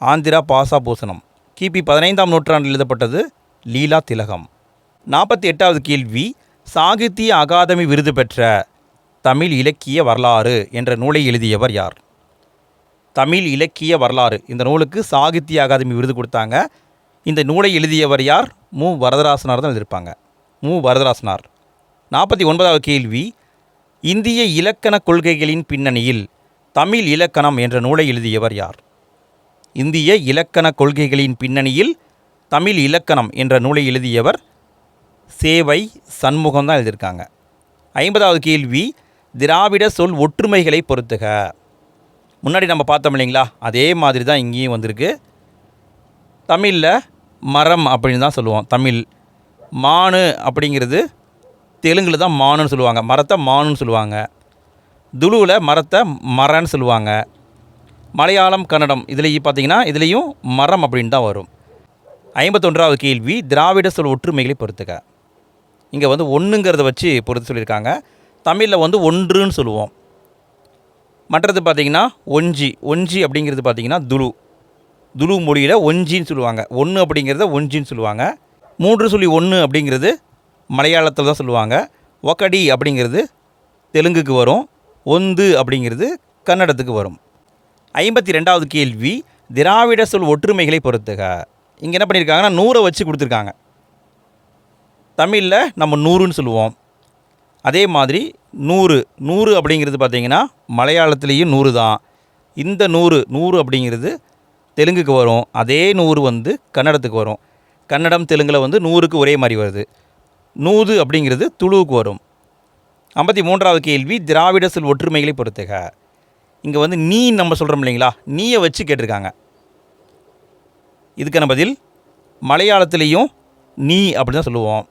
ஆந்திரா பாசா பூசணம், கிபி 15ஆம் நூற்றாண்டில் எழுதப்பட்டது லீலா திலகம். 48வது கேள்வி, சாகித்ய அகாதமி விருது பெற்ற தமிழ் இலக்கிய வரலாறு என்ற நூலை எழுதியவர் யார்? தமிழ் இலக்கிய வரலாறு, இந்த நூலுக்கு சாகித்ய அகாதமி விருது கொடுத்தாங்க. இந்த நூலை எழுதியவர் யார்? மு வரதராசனார் தான் எழுதியிருப்பாங்க, மு வரதராசனார். 49வது கேள்வி, இந்திய இலக்கண கொள்கைகளின் பின்னணியில் தமிழ் இலக்கணம் என்ற நூலை எழுதியவர் யார்? இந்திய இலக்கண கொள்கைகளின் பின்னணியில் தமிழ் இலக்கணம் என்ற நூலை எழுதியவர் சேவை சண்முகம் தான் எழுதியிருக்காங்க. 50வது கேள்வி, திராவிட சொல் ஒற்றுமைகளை பொறுத்துக. முன்னாடி நம்ம பார்த்தோம் இல்லைங்களா, அதே மாதிரி தான் இங்கேயும் வந்திருக்கு. தமிழில் மரம் அப்படின்னு தான் சொல்லுவோம். தமிழ் மானு அப்படிங்கிறது தெலுங்கில் தான் மானுன்னு சொல்லுவாங்க, மரத்தை மானுன்னு சொல்லுவாங்க. துளுவில் மரத்தை மரன்னு சொல்லுவாங்க. மலையாளம் கன்னடம் இதுலேயும் பார்த்தீங்கன்னா இதுலேயும் மரம் அப்படின்னு தான் வரும். 51வது கேள்வி, திராவிட சொல் ஒற்றுமைகளை பொறுத்துக. இங்கே வந்து ஒன்றுங்கிறத வச்சு பொறுத்து சொல்லியிருக்காங்க. தமிழில் வந்து ஒன்றுன்னு சொல்லுவோம். மற்றது பார்த்திங்கன்னா ஒஞ்சி, ஒஞ்சி அப்படிங்கிறது பார்த்திங்கன்னா துளு மொழியில் ஒஞ்சின்னு சொல்லுவாங்க. ஒன்று அப்படிங்கிறத ஒஞ்சின்னு சொல்லுவாங்க. 3.1 அப்படிங்கிறது மலையாளத்தில் தான் சொல்லுவாங்க. ஒக்கடி அப்படிங்கிறது தெலுங்குக்கு வரும். ஒந்து அப்படிங்கிறது கன்னடத்துக்கு வரும். 52வது கேள்வி, திராவிட சொல் ஒற்றுமைகளை பொறுத்துக. இங்கே என்ன பண்ணியிருக்காங்கன்னா 100 வச்சு கொடுத்துருக்காங்க. தமிழில் நம்ம 100ன்னு சொல்லுவோம். அதே மாதிரி 100 அப்படிங்கிறது பார்த்திங்கன்னா மலையாளத்துலேயும் 100 தான். இந்த 100 அப்படிங்கிறது தெலுங்குக்கு வரும். அதே 100 வந்து கன்னடத்துக்கு வரும். கன்னடம் தெலுங்கில் வந்து 100க்கு ஒரே மாதிரி வருது. 100 அப்படிங்கிறது துளுவுக்கு வரும். 53வது கேள்வி, திராவிட சொல் ஒற்றுமைகளை பொறுத்துக. இங்கே வந்து நீ நம்ம சொல்கிறோம் இல்லைங்களா, நீயை வச்சு கேட்டிருக்காங்க. இதுக்கான பதில் மலையாளத்துலேயும் நீ அப்படி தான் சொல்லுவோம்.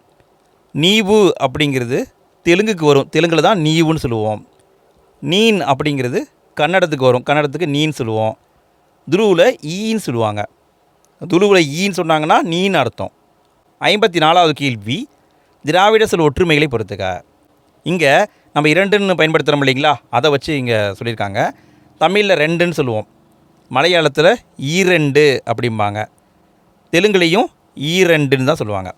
நீவு அப்படிங்கிறது தெலுங்குக்கு வரும். தெலுங்கில் தான் நீவுன்னு சொல்லுவோம். நீன் அப்படிங்கிறது கன்னடத்துக்கு வரும். கன்னடத்துக்கு நீன்னு சொல்லுவோம். துருவில் ஈன்னு சொல்லுவாங்க. துருவில் ஈன்னு சொன்னாங்கன்னா நீன்னு அர்த்தம். 54வது கேள்வி, திராவிட சொல் ஒற்றுமைகளை பொறுத்துக்க. இங்கே நம்ம 2ன்னு பயன்படுத்துகிறோம் இல்லைங்களா, அதை வச்சு இங்கே சொல்லியிருக்காங்க. தமிழில் 2ன்னு சொல்லுவோம். மலையாளத்தில் ஈரெண்டு அப்படிம்பாங்க. தெலுங்குலேயும் ஈரெண்டுன்னு தான் சொல்லுவாங்க.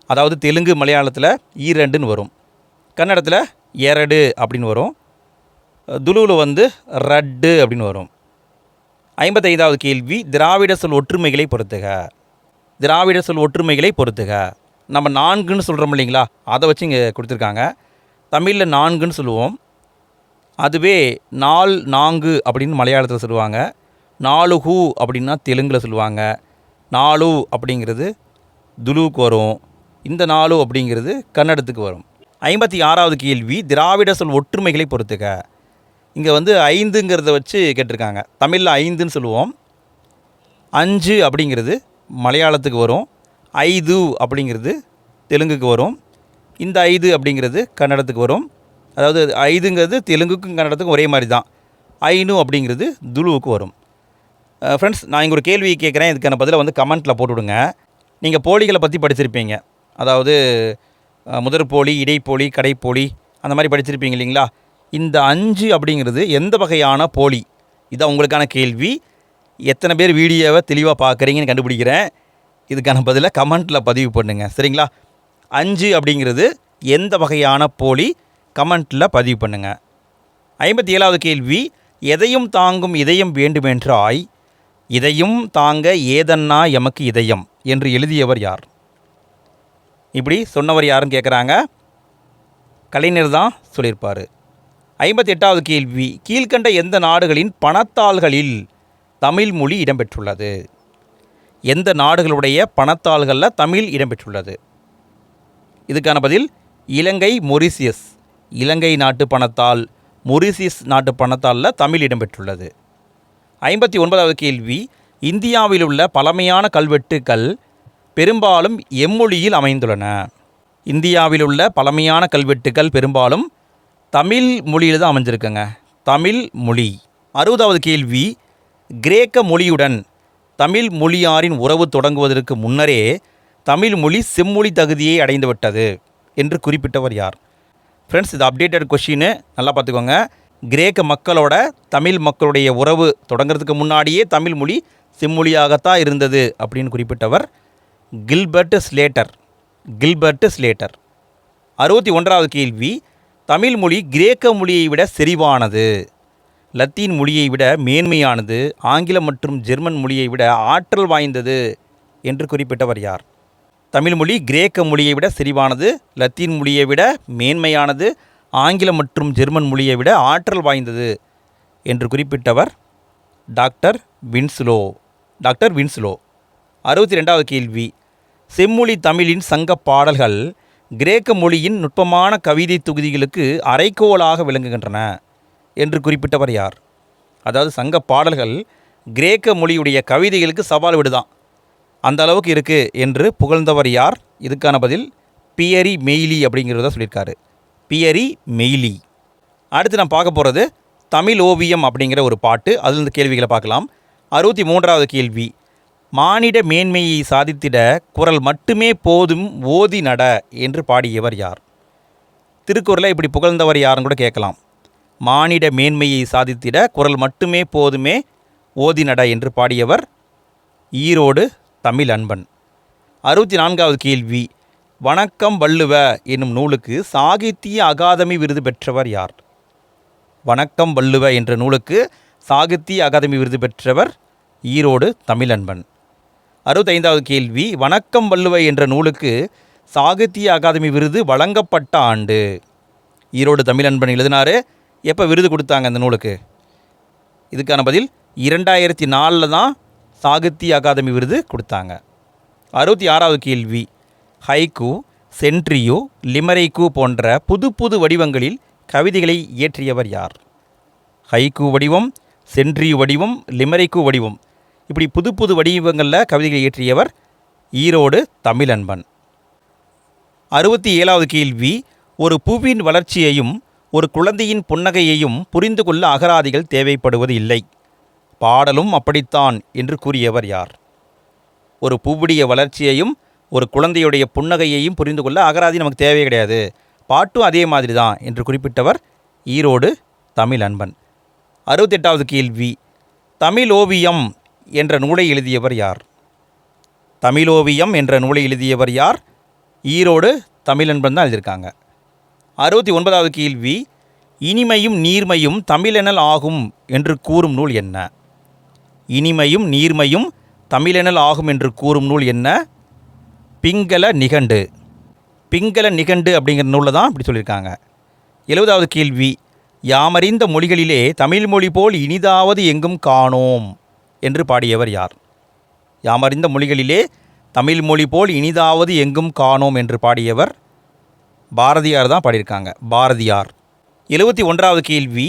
அதாவது தெலுங்கு மலையாளத்தில் ஈரெண்டுன்னு வரும். கன்னடத்தில் எரடு அப்படின்னு வரும். துளுவில் வந்து ரட்டு அப்படின்னு வரும். 55வது கேள்வி, திராவிட சொல் ஒற்றுமைகளை பொறுத்துக. திராவிட சொல் ஒற்றுமைகளை பொறுத்துக. நம்ம 4ன்னு சொல்கிறோம் இல்லைங்களா, அதை வச்சு இங்கே கொடுத்துருக்காங்க. தமிழில் 4ன்னு சொல்லுவோம். அதுவே 4 4 அப்படின்னு மலையாளத்தில் சொல்லுவாங்க. 4 அப்படின்னா தெலுங்கில் சொல்லுவாங்க. 4 அப்படிங்கிறது துளுவுக்கு வரும். இந்த 4 அப்படிங்கிறது கன்னடத்துக்கு வரும். 56வது கேள்வி, திராவிட சொல் ஒற்றுமைகளை பொறுத்துக. இங்கே வந்து 5ங்கிறத வச்சு கேட்டிருக்காங்க. தமிழில் 5ன்னு சொல்லுவோம். 5 அப்படிங்கிறது மலையாளத்துக்கு வரும். 5 அப்படிங்கிறது தெலுங்குக்கு வரும். இந்த 5 அப்படிங்கிறது கன்னடத்துக்கு வரும். அதாவது 5ங்கிறது தெலுங்குக்கும் கன்னடத்துக்கும் ஒரே மாதிரி தான். 5 அப்படிங்கிறது துளுவுக்கு வரும். ஃப்ரெண்ட்ஸ், நான் இங்கே ஒரு கேள்வி கேட்குறேன். இதுக்கான பதிலை வந்து கமெண்ட்டில் போட்டுவிடுங்க. நீங்கள் போலிகளை பற்றி படிச்சிருப்பீங்க. அதாவது முதற்போலி, இடைப்போலி, கடைப்போலி அந்த மாதிரி படிச்சிருப்பீங்க இல்லைங்களா. இந்த 5 அப்படிங்கிறது எந்த வகையான போலி? இதான் உங்களுக்கான கேள்வி. எத்தனை பேர் வீடியோவை தெளிவாக பார்க்குறீங்கன்னு கண்டுபிடிக்கிறேன். இதுக்கான பதிலை கமெண்ட்டில் பதிவு பண்ணுங்கள், சரிங்களா. 5 அப்படிங்கிறது எந்த வகையான போலி? கமெண்ட்டில் பதிவு பண்ணுங்கள். 57வது கேள்வி, எதையும் தாங்கும் இதயம் வேண்டுமென்றாய், இதையும் தாங்க ஏதன்னா எமக்கு இதயம் என்று எழுதியவர் யார்? இப்படி சொன்னவர் யாருன்னு கேட்குறாங்க. கலைஞர் தான் சொல்லியிருப்பார். 58வது கேள்வி, கீழ்கண்ட எந்த நாடுகளின் பணத்தாள்களில் தமிழ் மொழி இடம்பெற்றுள்ளது? எந்த நாடுகளுடைய பணத்தாள்களில் தமிழ் இடம்பெற்றுள்ளது? இதுக்கான பதில் இலங்கை, மொரிசியஸ். இலங்கை நாட்டு பணத்தாள், மொரிசியஸ் நாட்டு பணத்தாளில் தமிழ் இடம்பெற்றுள்ளது. 59வது கேள்வி, இந்தியாவில் உள்ள பழமையான கல்வெட்டுக்கள் பெரும்பாலும் எம்மொழியில் அமைந்துள்ளன? இந்தியாவில் உள்ள பழமையான கல்வெட்டுக்கள் பெரும்பாலும் தமிழ் மொழியில் தான் அமைஞ்சிருக்குங்க. தமிழ் மொழி. 60வது கேள்வி, கிரேக்க மொழியுடன் தமிழ் மொழியாரின் உறவு தொடங்குவதற்கு முன்னரே தமிழ் மொழி செம்மொழி தகுதியை அடைந்துவிட்டது என்று குறிப்பிட்டவர் யார்? ஃப்ரெண்ட்ஸ், இது அப்டேட்டட் கொஷின்னு, நல்லா பார்த்துக்கோங்க. கிரேக்க மக்களோட தமிழ் மக்களுடைய உறவு தொடங்கிறதுக்கு முன்னாடியே தமிழ் மொழி செம்மொழியாகத்தான் இருந்தது அப்படின்னு குறிப்பிட்டவர் கில்பர்ட் ஸ்லேட்டர். Gilbert Slater. 61வது கேள்வி, தமிழ் மொழி கிரேக்க மொழியை விட செறிவானது, லத்தீன் மொழியை விட மேன்மையானது, ஆங்கிலம் மற்றும் ஜெர்மன் மொழியை விட ஆற்றல் வாய்ந்தது என்று குறிப்பிட்டவர் யார்? தமிழ் மொழி கிரேக்க மொழியை விட செறிவானது, லத்தீன் மொழியை விட மேன்மையானது, ஆங்கிலம் மற்றும் ஜெர்மன் மொழியை விட ஆற்றல் வாய்ந்தது என்று குறிப்பிட்டவர் டாக்டர் வின்ஸ்லோ. Doctor Winslow. 62வது கேள்வி, செம்மொழி தமிழின் சங்க பாடல்கள் கிரேக்க மொழியின் நுட்பமான கவிதை தொகுதிகளுக்கு அரைக்கோளாக விளங்குகின்றன என்று குறிப்பிட்டவர் யார்? அதாவது சங்க பாடல்கள் கிரேக்க மொழியுடைய கவிதைகளுக்கு சவால் விடுதான், அந்த அளவுக்கு இருக்குது என்று புகழ்ந்தவர் யார்? இதுக்கான பதில் பியரி மெய்லி அப்படிங்கிறத சொல்லியிருக்காரு. பியரி மெய்லி. அடுத்து நான் பார்க்க போகிறது தமிழ் ஓவியம் அப்படிங்கிற ஒரு பாட்டு. அதிலிருந்து கேள்விகளை பார்க்கலாம். 63வது கேள்வி, மானிட மேன்மையை சாதித்திட குரல் மட்டுமே போதும் ஓதி நட என்று பாடியவர் யார்? திருக்குறளை இப்படி புகழ்ந்தவர் யாருன்னு கூட கேட்கலாம். மானிட மேன்மையை சாதித்திட குரல் மட்டுமே போதுமே ஓதி நட என்று பாடியவர் ஈரோடு தமிழ் அன்பன். 64வது கேள்வி, வணக்கம் வள்ளுவ என்னும் நூலுக்கு சாகித்ய அகாதமி விருது பெற்றவர் யார்? வணக்கம் வள்ளுவ என்ற நூலுக்கு சாகித்ய அகாதமி விருது பெற்றவர் ஈரோடு தமிழன்பன். 65வது கேள்வி, வணக்கம் வள்ளுவ என்ற நூலுக்கு சாகித்ய அகாதமி விருது வழங்கப்பட்ட ஆண்டு? ஈரோடு தமிழன்பன் எழுதினார். எப்போ விருது கொடுத்தாங்க அந்த நூலுக்கு? இதுக்கான பதில் 2004 தான் சாகித்ய அகாதமி விருது கொடுத்தாங்க. 66வது கேள்வி, ஹைக்கூ, சென்ட்ரியோ, லிமரைக்கூ போன்ற புது புது வடிவங்களில் கவிதைகளை இயற்றியவர் யார்? ஹைக்கூ வடிவம், சென்ட்ரியோ வடிவம், லிமரைக்கூ வடிவம், இப்படி புது புது வடிவங்களில் கவிதைகளை இயற்றியவர் ஈரோடு தமிழன்பன். 67வது கேள்வி, ஒரு பூவின் வளர்ச்சியையும் ஒரு குழந்தையின் புன்னகையையும் புரிந்து கொள்ள அகராதிகள் தேவைப்படுவது இல்லை, பாடலும் அப்படித்தான் என்று கூறியவர் யார்? ஒரு பூவுடைய வளர்ச்சியையும் ஒரு குழந்தையுடைய புன்னகையையும் புரிந்து கொள்ள அகராதி நமக்கு தேவை கிடையாது, பாட்டும் அதே மாதிரி தான் என்று குறிப்பிட்டவர் ஈரோடு தமிழன்பன். 68வது கேள்வி, தமிழோவியம் என்ற நூலை எழுதியவர் யார்? தமிழோவியம் என்ற நூலை எழுதியவர் யார்? ஈரோடு தமிழன்பன் தான் எழுதியிருக்காங்க. 69வது கேள்வி, இனிமையும் நீர்மையும் தமிழெனல் ஆகும் என்று கூறும் நூல் என்ன? இனிமையும் நீர்மையும் தமிழெனல் ஆகும் என்று கூறும் நூல் என்ன? பிங்கள நிகண்டு. பிங்கள நிகண்டு அப்படிங்கிற நூலில் தான் இப்படி சொல்லியிருக்காங்க. 70வது கேள்வி, யாமறிந்த மொழிகளிலே தமிழ் மொழி போல் இனிதாவது எங்கும் காணோம் என்று பாடியவர் யார்? யாமறிந்த மொழிகளிலே தமிழ் மொழி போல் இனிதாவது எங்கும் காணோம் என்று பாடியவர் பாரதியார் தான் பாடியிருக்காங்க, பாரதியார். 71வது கேள்வி,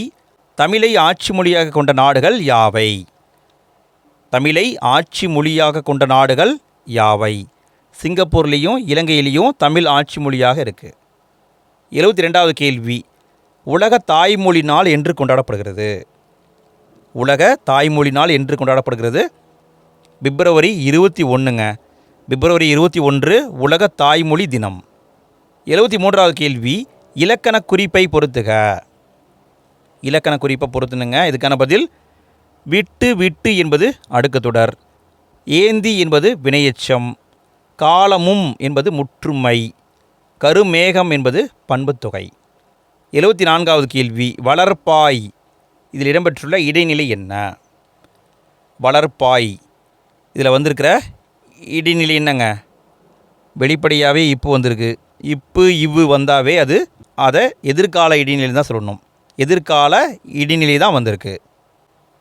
தமிழை ஆட்சி மொழியாக கொண்ட நாடுகள் யாவை? தமிழை ஆட்சி மொழியாக கொண்ட நாடுகள் யாவை? சிங்கப்பூர்லேயும் இலங்கையிலையும் தமிழ் ஆட்சி மொழியாக இருக்குது. 72வது கேள்வி, உலக தாய்மொழி நாள் என்று கொண்டாடப்படுகிறது? உலக தாய்மொழி நாள் என்று கொண்டாடப்படுகிறது பிப்ரவரி 21ங்க. பிப்ரவரி 21 உலக தாய்மொழி தினம். 73வது கேள்வி, இலக்கண குறிப்பை பொறுத்துக. இலக்கண குறிப்பை பொறுத்துனுங்க. இதுக்கான பதில், விட்டு விட்டு என்பது அடுக்குத்தொடர், ஏந்தி என்பது வினையெச்சம், காலமும் என்பது முற்றுமை, கருமேகம் என்பது பண்புத்தொகை. 74வது கேள்வி, வளர்ப்பாய் இதில் இடம்பெற்றுள்ள இடைநிலை என்ன? வளர்ப்பாய் இதில் வந்திருக்கிற இடைநிலை என்னங்க? வெளிப்படையாகவே இப்போ வந்திருக்கு. இப்பு இவ்வு வந்தாவே அதை எதிர்கால இடைநிலை தான் சொல்லணும். எதிர்கால இடைநிலை தான் வந்திருக்கு.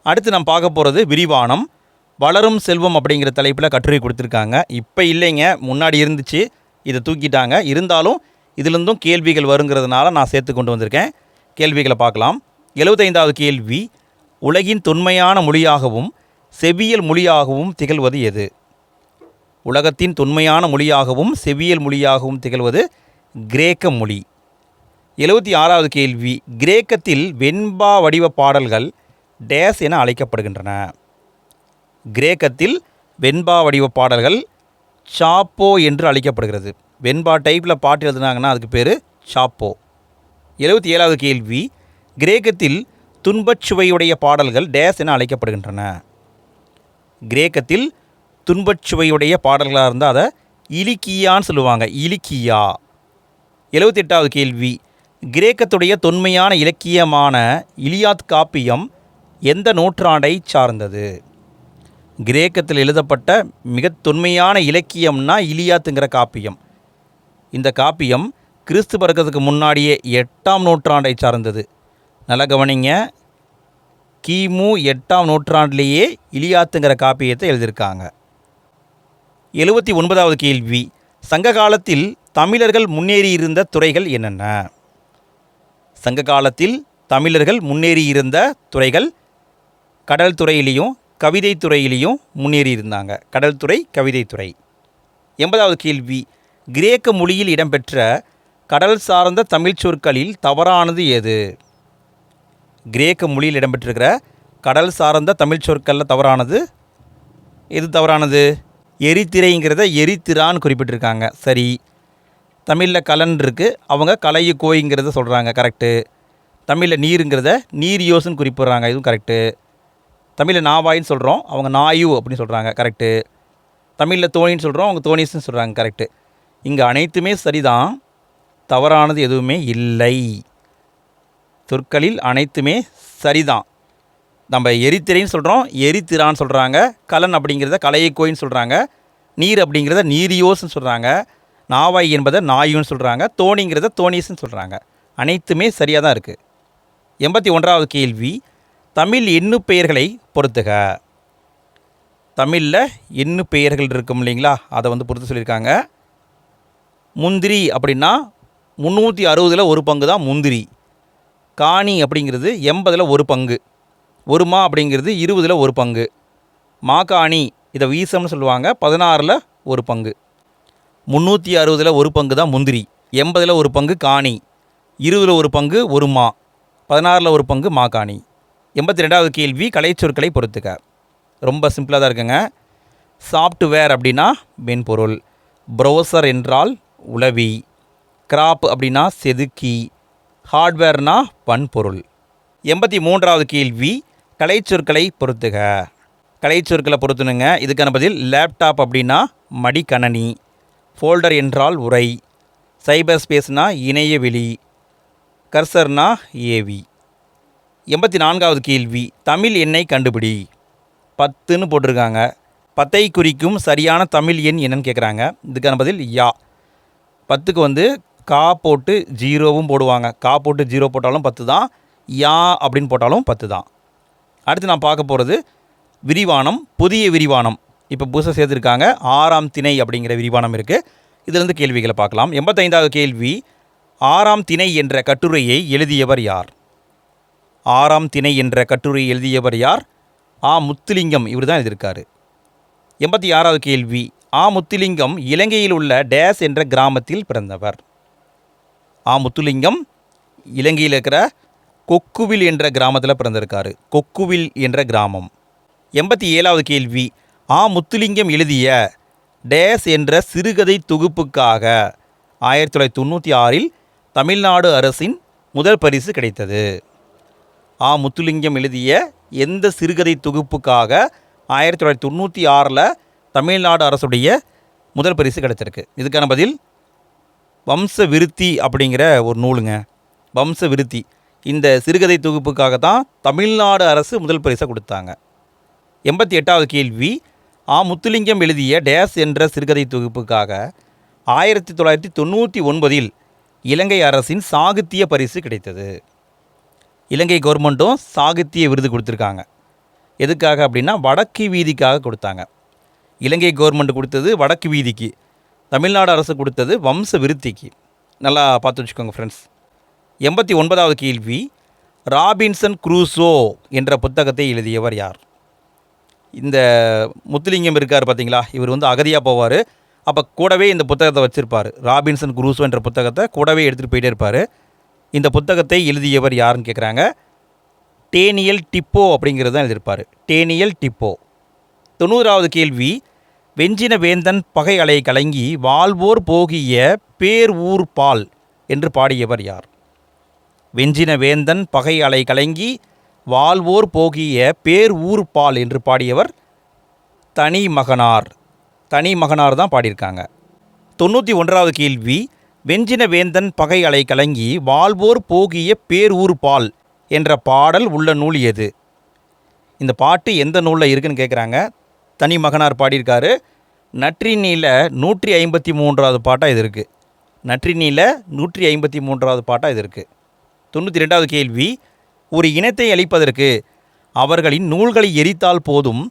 அடுத்து நாம் பார்க்க போகிறது விரிவானம். வளரும் செல்வம் அப்படிங்கிற தலைப்பில் கட்டுரை கொடுத்துருக்காங்க. இப்போ இல்லைங்க, முன்னாடி இருந்துச்சு, இதை தூக்கிட்டாங்க. இருந்தாலும் இதிலிருந்தும் கேள்விகள் வருங்கிறதுனால நான் சேர்த்து கொண்டு வந்திருக்கேன். கேள்விகளை பார்க்கலாம். 75வது கேள்வி, உலகின் தொன்மையான மொழியாகவும் செவ்வியல் மொழியாகவும் திகழ்வது எது? உலகத்தின் தொன்மையான மொழியாகவும் செவ்வியல் மொழியாகவும் திகழ்வது கிரேக்க மொழி. 76வது கேள்வி, கிரேக்கத்தில் வெண்பா வடிவ பாடல்கள் டேஸ் என அழைக்கப்படுகின்றன? கிரேக்கத்தில் வெண்பா வடிவ பாடல்கள் சாப்போ என்று அழைக்கப்படுகிறது. வெண்பா டைப்பில் பாட்டு எழுதுனாங்கன்னா அதுக்கு பேர் சாப்போ. 77வது கேள்வி, கிரேக்கத்தில் துன்பச்சுவையுடைய பாடல்கள் டேஸ் என அழைக்கப்படுகின்றன? கிரேக்கத்தில் துன்பச்சுவையுடைய பாடல்களாக இருந்தால் அதை இலிக்கியான்னு சொல்லுவாங்க, இலிக்கியா. 78வது கேள்வி, கிரேக்கத்துடைய தொன்மையான இலக்கியமான இலியாத் காப்பியம் எந்த நூற்றாண்டை சார்ந்தது? கிரேக்கத்தில் எழுதப்பட்ட மிக தொன்மையான இலக்கியம்னா இலியாத்துங்கிற காப்பியம். இந்த காப்பியம் கிறிஸ்து பிறக்கிறதுக்கு முன்னாடியே 8ஆம் நூற்றாண்டை சார்ந்தது. நல்லா கவனிங்க, கிமு 8ஆம் நூற்றாண்டிலேயே இலியாத்துங்கிற காப்பியத்தை எழுதியிருக்காங்க. 79வது கேள்வி, சங்க காலத்தில் தமிழர்கள் முன்னேறியிருந்த துறைகள் என்னென்ன? சங்க காலத்தில் தமிழர்கள் முன்னேறியிருந்த துறைகள் கடல் துறையிலையும் கவிதை துறையிலையும் முன்னேறியிருந்தாங்க. கடல் துறை, கவிதை துறை. 80வது கேள்வி, கிரேக்க மொழியில் இடம்பெற்ற கடல் சார்ந்த தமிழ் சொற்களில் தவறானது எது? கிரேக்க மொழியில் இடம்பெற்றிருக்கிற கடல் சார்ந்த தமிழ் சொற்களில் தவறானது எது? தவறானது எரித்திரைங்கிறத எரித்திரான்னு குறிப்பிட்டிருக்காங்க. சரி. தமிழில் கலன் இருக்குது, அவங்க கலையு கோய்ங்கிறத சொல்கிறாங்க, கரெக்டு. தமிழில் நீருங்கிறத நீர் யோசுன்னு குறிப்பிட்றாங்க, இதுவும் கரெக்டு. தமிழில் நாவாயின்னு சொல்கிறோம், அவங்க நாயு அப்படின்னு சொல்கிறாங்க, கரெக்டு. தமிழில் தோணின்னு சொல்கிறோம், அவங்க தோணிஸ்ன்னு சொல்கிறாங்க, கரெக்டு. இங்கே அனைத்துமே சரிதான், தவறானது எதுவுமே இல்லை. சொற்களில் அனைத்துமே சரிதான். நம்ம எரித்திரைன்னு சொல்கிறோம், எரித்திரான்னு சொல்கிறாங்க. கலன் அப்படிங்கிறத கலையக்கோயின்னு சொல்கிறாங்க. நீர் அப்படிங்கிறத நீரியோஸ்ன்னு சொல்கிறாங்க. நாவாய் என்பதை நாயுன்னு சொல்கிறாங்க. தோணிங்கிறத தோணிஸ்ன்னு சொல்கிறாங்க. அனைத்துமே சரியாக தான் இருக்குது. 81வது கேள்வி, தமிழ் எண்ணு பெயர்களை பொறுத்துக. தமிழில் எண்ணு பெயர்கள் இருக்கும் இல்லைங்களா, அதை வந்து பொறுத்து சொல்லியிருக்காங்க. முந்திரி அப்படின்னா 360 ஒரு பங்கு தான் முந்திரி. காணி அப்படிங்கிறது 80 ஒரு பங்கு. ஒரு மா அப்படிங்கிறது 20 ஒரு பங்கு. மாக்காணி இதை வீசம்னு சொல்லுவாங்க, 16 ஒரு பங்கு. 360 ஒரு பங்கு தான் முந்திரி, 80 ஒரு பங்கு காணி, 20 ஒரு பங்கு ஒரு மா, 16 ஒரு பங்கு மாக்காணி. 82வது கேள்வி கலைச்சொற்களை பொறுத்துக்க. ரொம்ப சிம்பிளாக தான் இருக்குங்க. சாஃப்ட்வேர் அப்படின்னா மென்பொருள், ப்ரௌசர் என்றால் உளவி, கிராப் அப்படின்னா செதுக்கி, ஹார்ட்வேர்னா வன்பொருள். 83வது கேள்வி கலைச்சொற்களை பொறுத்துக. கலைச்சொற்களை பொறுத்துனுங்க. இதுக்கான பதில் லேப்டாப் அப்படின்னா மடிக்கணனி, ஃபோல்டர் என்றால் உரை, சைபர் ஸ்பேஸ்னா இணையவெளி, கர்சர்னா ஏவி. 84வது கேள்வி தமிழ் எண்ணை கண்டுபிடி. 10ன்னு போட்டிருக்காங்க. 10ஐ குறிக்கும் சரியான தமிழ் எண் என்னன்னு கேட்குறாங்க. இதுக்கான பதில் யா. 10க்கு வந்து கா போட்டு 0வும் போடுவாங்க. கா போட்டு 0 போட்டாலும் 10 தான், யா அப்படின்னு போட்டாலும் 10 தான். அடுத்து நான் பார்க்க போகிறது விரிவானம், புதிய விரிவானம். இப்போ புதுசாக சேர்த்துருக்காங்க, 6ஆம் திணை அப்படிங்கிற விரிவானம் இருக்குது. இதிலிருந்து கேள்விகளை பார்க்கலாம். 85வது கேள்வி 6ஆம் திணை என்ற கட்டுரையை எழுதியவர் யார்? 6ஆம் திணை என்ற கட்டுரையை எழுதியவர் யார்? ஆ முத்துலிங்கம். இவர் தான் எழுதியிருக்காரு. 86வது கேள்வி ஆ முத்துலிங்கம் இலங்கையில் உள்ள டேஸ் என்ற கிராமத்தில் பிறந்தவர். ஆ முத்துலிங்கம் இலங்கையில் இருக்கிற கொக்குவில் என்ற கிராமத்தில் பிறந்திருக்காரு. கொக்குவில் என்ற கிராமம். 87வது கேள்வி ஆ முத்துலிங்கம் எழுதிய டேஸ் என்ற சிறுகதை தொகுப்புக்காக 1996 தமிழ்நாடு அரசின் முதல் பரிசு கிடைத்தது. ஆ முத்துலிங்கம் எழுதிய எந்த சிறுகதை தொகுப்புக்காக 1996 தமிழ்நாடு அரசுடைய முதல் பரிசு கிடைச்சிருக்கு? இதுக்கான பதில் வம்ச விருத்தி அப்படிங்கிற ஒரு நூலுங்க. வம்ச விருத்தி இந்த சிறுகதை தொகுப்புக்காக தான் தமிழ்நாடு அரசு முதல் பரிசை கொடுத்தாங்க. 88வது கேள்வி ஆ முத்துலிங்கம் எழுதிய டேஸ் என்ற சிறுகதை தொகுப்புக்காக 1999 இலங்கை அரசின் சாகித்திய பரிசு கிடைத்தது. இலங்கை கவர்மெண்ட்டும் சாகித்திய விருது கொடுத்துருக்காங்க. எதுக்காக அப்படின்னா வடக்கு வீதிக்காக கொடுத்தாங்க. இலங்கை கவர்மெண்ட் கொடுத்தது வடக்கு வீதிக்கு, தமிழ்நாடு அரசு கொடுத்தது வம்ச விருத்திக்கு. நல்லா பார்த்து வச்சுக்கோங்க ஃப்ரெண்ட்ஸ். 89வது கேள்வி ராபின்சன் குரூசோ என்ற புத்தகத்தை எழுதியவர் யார்? இந்த முத்துலிங்கம் இருக்கார் பார்த்தீங்களா, இவர் வந்து அகதியாக போவார். அப்போ கூடவே இந்த புத்தகத்தை வச்சுருப்பார். ராபின்சன் குரூசோ என்ற புத்தகத்தை கூடவே எடுத்துகிட்டு போயிட்டே இருப்பார். இந்த புத்தகத்தை எழுதியவர் யாருன்னு கேட்குறாங்க. டேனியல் டிப்போ அப்படிங்கிறது தான் எழுதியிருப்பார். Daniel depot. 90வது கேள்வி வெஞ்சின வேந்தன் பகை அலை கலங்கி வாழ்வோர் போகிய பேர் ஊர் பால் என்று பாடியவர் யார்? வெஞ்சின வேந்தன் பகை அலை கலங்கி வாழ்வோர் போகிய பேர் ஊர் பால் என்று பாடியவர் தனிமகனார். தனிமகனார் தான் பாடியிருக்காங்க. 91வது கேள்வி வெஞ்சின வேந்தன் பகை அலை கலங்கி வாழ்வோர் போகிய பேர் ஊர் பால் என்ற பாடல் உள்ள நூல் எது? இந்த பாட்டு எந்த நூலில் இருக்குதுன்னு கேட்குறாங்க. தனிமகனார் பாடியிருக்காரு. நற்றினியில் 153வது பாட்டாக இது இருக்குது. நற்றினியில் 153வது பாட்டாக இது இருக்குது. 92வது கேள்வி ஒரு இனத்தை அழிப்பதற்கு அவர்களின் நூல்களை எரித்தால் போதும்,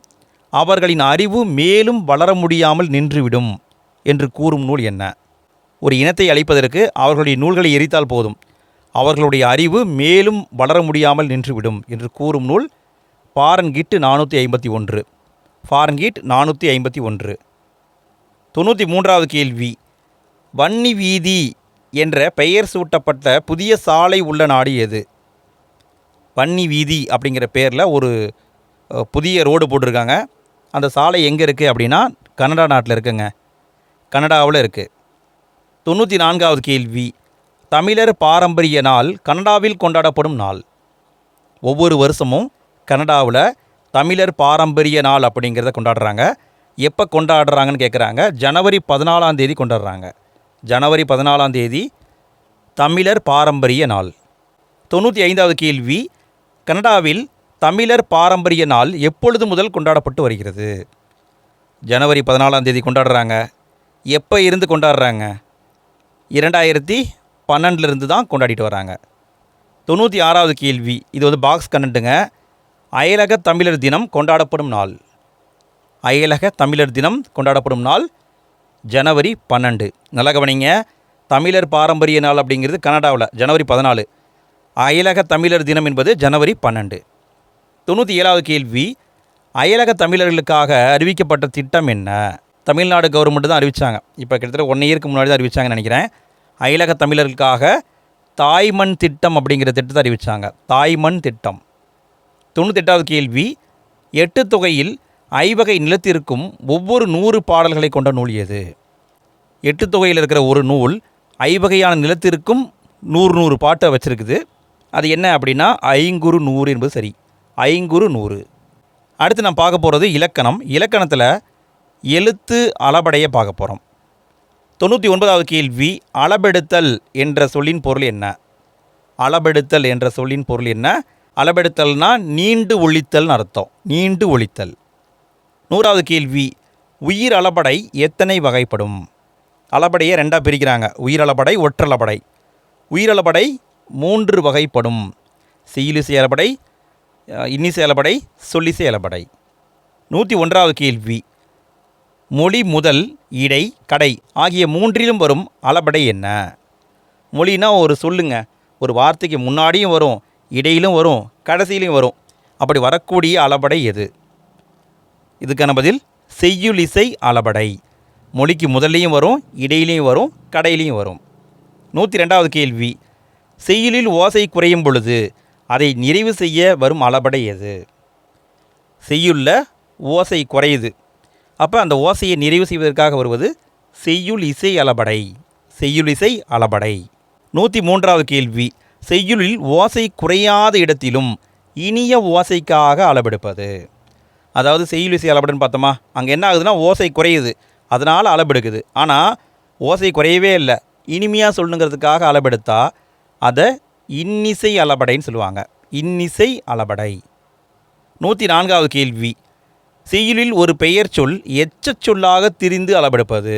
அவர்களின் அறிவு மேலும் வளர முடியாமல் நின்றுவிடும் என்று கூறும் நூல் என்ன? ஒரு இனத்தை அழிப்பதற்கு அவர்களுடைய நூல்களை எரித்தால் போதும், அவர்களுடைய அறிவு மேலும் வளர முடியாமல் நின்றுவிடும் என்று கூறும் நூல் ஃபாரன்ஹீட் 451. ஃபாரன்ஹீட் 451. 93வது கேள்வி வன்னி வீதி என்ற பெயர் சூட்டப்பட்ட புதிய சாலை உள்ள நாடு எது? வன்னி வீதி அப்படிங்கிற பேரில் ஒரு புதிய ரோடு போட்டிருக்காங்க. அந்த சாலை எங்கே இருக்குது அப்படின்னா கனடா நாட்டில் இருக்குங்க. கனடாவில் இருக்குது. 94வது கேள்வி தமிழர் பாரம்பரிய நாள் கனடாவில் கொண்டாடப்படும் நாள். ஒவ்வொரு வருஷமும் கனடாவில் தமிழர் பாரம்பரிய நாள் அப்படிங்கிறத கொண்டாடுறாங்க. எப்போ கொண்டாடுறாங்கன்னு கேட்குறாங்க. ஜனவரி 14ஆம் தேதி கொண்டாடுறாங்க. ஜனவரி 14ஆம் தேதி தமிழர் பாரம்பரிய நாள். 95வது கேள்வி கனடாவில் தமிழர் பாரம்பரிய நாள் எப்பொழுது முதல் கொண்டாடப்பட்டு வருகிறது? ஜனவரி 14ஆம் தேதி கொண்டாடுறாங்க. எப்போ இருந்து கொண்டாடுறாங்க? 2012 தான் கொண்டாடிட்டு வராங்க. 96வது கேள்வி இது வந்து பாக்ஸ் கண்டென்ட்டுங்க. அயலக தமிழர் தினம் கொண்டாடப்படும் நாள். அயலக தமிழர் தினம் கொண்டாடப்படும் நாள் ஜனவரி 12. நல்லா கவனிங்க, தமிழர் பாரம்பரிய நாள் அப்படிங்கிறது கனடாவில் ஜனவரி 14. அயலக தமிழர் தினம் என்பது ஜனவரி 12. 97வது கேள்வி, அயலக தமிழர்களுக்காக அறிவிக்கப்பட்ட திட்டம் என்ன? தமிழ்நாடு கவர்மெண்ட் தான் அறிவித்தாங்க. இப்போ கிட்டத்தட்ட 1 இயருக்கு முன்னாடி தான் அறிவித்தாங்கன்னு நினைக்கிறேன். அயலக தமிழர்களுக்காக தாய்மண் திட்டம் அப்படிங்கிற திட்டத்தை அறிவித்தாங்க. தாய்மண் திட்டம். 98வது கேள்வி, 8 தொகையில் ஐவகை நிலத்திற்கும் ஒவ்வொரு 100 பாடல்களை கொண்ட நூல் எது? 8 தொகையில் இருக்கிற ஒரு நூல் ஐவகையான நிலத்திற்கும் 100 பாட்டை வச்சுருக்குது. அது என்ன அப்படின்னா ஐங்குறு 100 என்பது சரி. ஐங்குறு 100. அடுத்து நான் பார்க்க போகிறது இலக்கணம். இலக்கணத்தில் எழுத்து அளபடையை பார்க்க போகிறோம். 99வது கேள்வி, அளபெடுத்தல் என்ற சொல்லின் பொருள் என்ன? அளபெடுத்தல் என்ற சொல்லின் பொருள் என்ன? அளபெடுத்தல்னா நீண்டு ஒழித்தல்னு அர்த்தம். நீண்டு ஒழித்தல். 100வது கேள்வி, உயிர் அளபடை எத்தனை வகைப்படும்? அளபடையை 2ஆக பிரிக்கிறாங்க. உயிரளபடை, ஒற்றளபடை. உயிரளபடை 3 வகைப்படும். செய்யுளிசை அளபடை, இன்னிசை அளபடை, சொல்லிசை அளபடை. 101வது கேள்வி, மொழி முதல் இடை கடை ஆகிய 3லும் வரும் அளபடை என்ன? மொழினா ஒரு சொல்லுங்க, ஒரு வார்த்தைக்கு முன்னாடியும் வரும், இடையிலும் வரும், கடைசியிலையும் வரும். அப்படி வரக்கூடிய அளபடை எது? இதுக்கான பதில் செய்யுளிசை அளபடை. மொழிக்கு முதல்லையும் வரும், இடையிலையும் வரும், கடையிலையும் வரும். 102வது கேள்வி, செய்யுளில் ஓசை குறையும் பொழுது அதை நிறைவு செய்ய வரும் அளபடை எது? செய்யுளில் ஓசை குறையுது, அப்போ அந்த ஓசையை நிறைவு செய்வதற்காக வருவது செய்யுள் இசை அளபடை. செய்யுளிசை அளபடை. 103வது கேள்வி, செய்யுளில் ஓசை குறையாத இடத்திலும் இனிய ஓசைக்காக அளபெடுப்பது. அதாவது செய்யுளிசை அளபடைன்னு பார்த்தோமா, அங்கே என்ன ஆகுதுன்னா ஓசை குறையுது, அதனால் அளபெடுக்குது. ஆனால் ஓசை குறையவே இல்லை, இனிமையாக சொல்லணுங்கிறதுக்காக அளபெடுத்தா அதை இன்னிசை அளபடைன்னு சொல்லுவாங்க. இன்னிசை அளபடை. 104வது கேள்வி, செய்யுளில் ஒரு பெயர் சொல் எச்சச் சொல்லாக திரிந்து அளபெடுப்பது.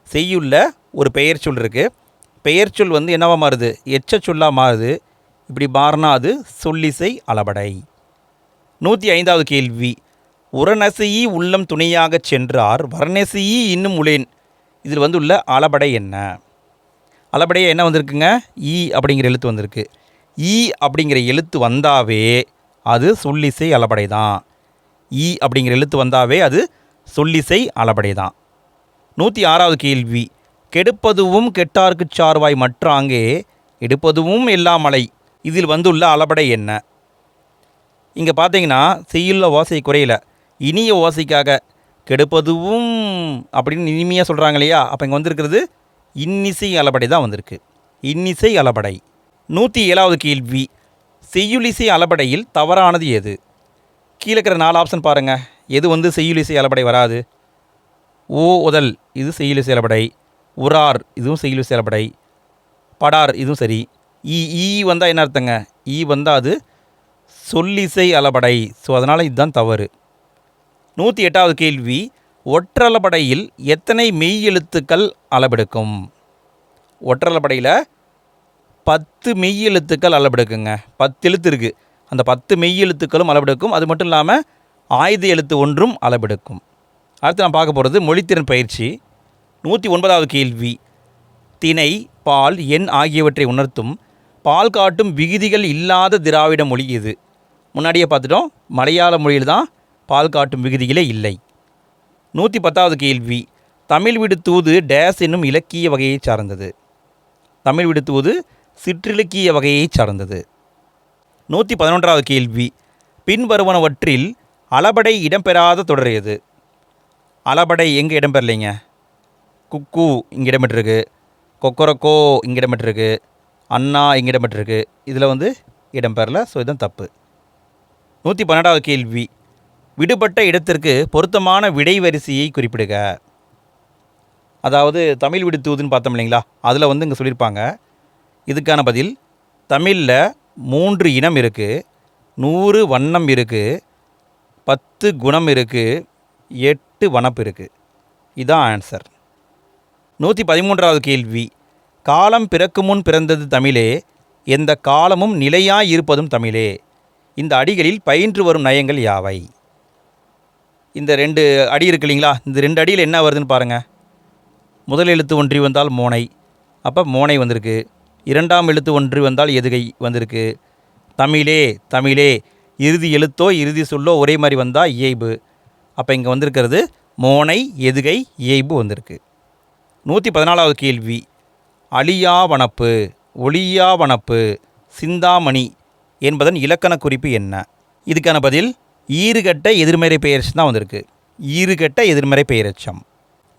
செய்யுளில் ஒரு பெயர் சொல் இருக்குது, பெயர் சொல் என்னவா மாறுது? எச்சச் சொல்லாக மாறுது. இப்படி மாறினா அது சொல்லிசை அளபடை. 105வது கேள்வி, உரநசையி உள்ளம் துணையாகச் சென்றார் வர்ணசையி இன்னும் உளேன். இதில் உள்ள அளபடை என்ன? அளபடையே என்ன வந்திருக்குங்க? ஈ அப்படிங்கிற எழுத்து வந்திருக்கு. ஈ அப்படிங்கிற எழுத்து வந்தாவே அது சொல்லிசை அளபடை தான். ஈ அப்படிங்கிற எழுத்து வந்தாவே அது சொல்லிசை அளபடை தான். 106வது கேள்வி, கெடுப்பதுவும் கெட்டார்க்குச் சார்வாய் மற்றாங்கே எடுப்பதுவும் எல்லாம் மலை. இதில் உள்ள அளபடை என்ன? இங்கே பார்த்தீங்கன்னா செய்யுளில் ஓசை குறையில, இனிய ஓசைக்காக கெடுப்பதுவும் அப்படின்னு இனிமையாக சொல்கிறாங்க இல்லையா? அப்போ இங்கே வந்திருக்கிறது இன்னிசை அளபடை தான் வந்திருக்கு. இன்னிசை அளபடை. 107வது கேள்வி, செய்யுளிசை அளபடையில் தவறானது எது? கீழே இருக்கிற 4 ஆப்ஷன் பாருங்கள். எது செய்யுளிசை அளபடை வராது? ஓ உதல், இது செய்யுளிசை அளபடை. உரார், இதுவும் செய்யுளிசை அளபடை. படார், இதுவும் சரி. ஈ வந்தால் என்ன அர்த்தங்க? ஈ வந்தால் அது சொல்லிசை அளபடை. ஸோ அதனால் இதுதான் தவறு. 108வது கேள்வி, ஒற்றளபடையில் எத்தனை மெய் எழுத்துக்கள் அளபெடுக்கும்? ஒற்றளபடையில் 10 மெய் எழுத்துக்கள் அளபெடுக்குங்க. 10 எழுத்து இருக்குது, அந்த 10 மெய் எழுத்துக்களும் அளபெடுக்கும். அது மட்டும் இல்லாமல் ஆயுத எழுத்து ஒன்றும் அளபெடுக்கும். அடுத்து நான் பார்க்க போகிறது மொழித்திறன் பயிற்சி. 109வது கேள்வி, திணை, பால், எண் ஆகியவற்றை உணர்த்தும் பால் காட்டும் விகுதிகள் இல்லாத திராவிட மொழி இது. முன்னாடியே பார்த்துட்டோம், மலையாள மொழியில் தான் பால் காட்டும் விகுதிகளே இல்லை. 110வது கேள்வி, தமிழ் விடுத்தூது டேஸ் என்னும் இலக்கிய வகையை சார்ந்தது. தமிழ் விடுத்தூது சிற்றிலக்கிய வகையை சார்ந்தது. 111வது கேள்வி, பின்வருவனவற்றில் அளபடை இடம்பெறாத தொடர் எது? அளபடை எங்கே இடம்பெறலைங்க? குக்கு இங்கே இடம்பெற்றிருக்கு, கொக்கரக்கோ இங்கே இடம்பெற்றிருக்கு, அண்ணா இங்கே இடம்பெற்றிருக்கு. இதில் இடம்பெறல. ஸோ இதுதான் தப்பு. 112வது கேள்வி, விடுபட்ட இடத்திற்கு பொருத்தமான விடை வரிசையை குறிப்பிடுக. அதாவது தமிழ் விடுத்தூதுன்னு பார்த்தோம் இல்லைங்களா, அதில் இங்கே சொல்லியிருப்பாங்க. இதுக்கான பதில், தமிழில் 3 இனம் இருக்குது, 100 வண்ணம் இருக்குது, 10 குணம் இருக்குது, 8 வனப்பு இருக்குது. இதுதான் ஆன்சர். 113வது கேள்வி, காலம் பிறக்கு முன் பிறந்தது தமிழே, எந்த காலமும் நிலையாய் இருப்பதும் தமிழே. இந்த அடிகளில் பயின்று வரும் நயங்கள் யாவை? இந்த 2 அடி இருக்கு இல்லைங்களா, இந்த 2 அடியில் என்ன வருதுன்னு பாருங்கள். முதல் எழுத்து ஒன்றி வந்தால் மோனை, அப்போ மோனை வந்திருக்கு. இரண்டாம் எழுத்து ஒன்றி வந்தால் எதுகை வந்திருக்கு. தமிழே தமிழே இறுதி எழுத்தோ இறுதி சொல்லோ ஒரே மாதிரி வந்தால் இயைபு. அப்போ இங்கே வந்திருக்கிறது மோனை எதுகை இயைபு வந்திருக்கு. 114வது கேள்வி. அழியாவனப்பு, ஒளியாவனப்பு, சிந்தாமணி என்பதன் இலக்கண குறிப்பு என்ன? இதுக்கான பதில் ஈறுகட்ட எதிர்மறை பெயர்ச்சி தான் வந்திருக்கு. ஈறுகட்ட எதிர்மறை பெயரெச்சம்.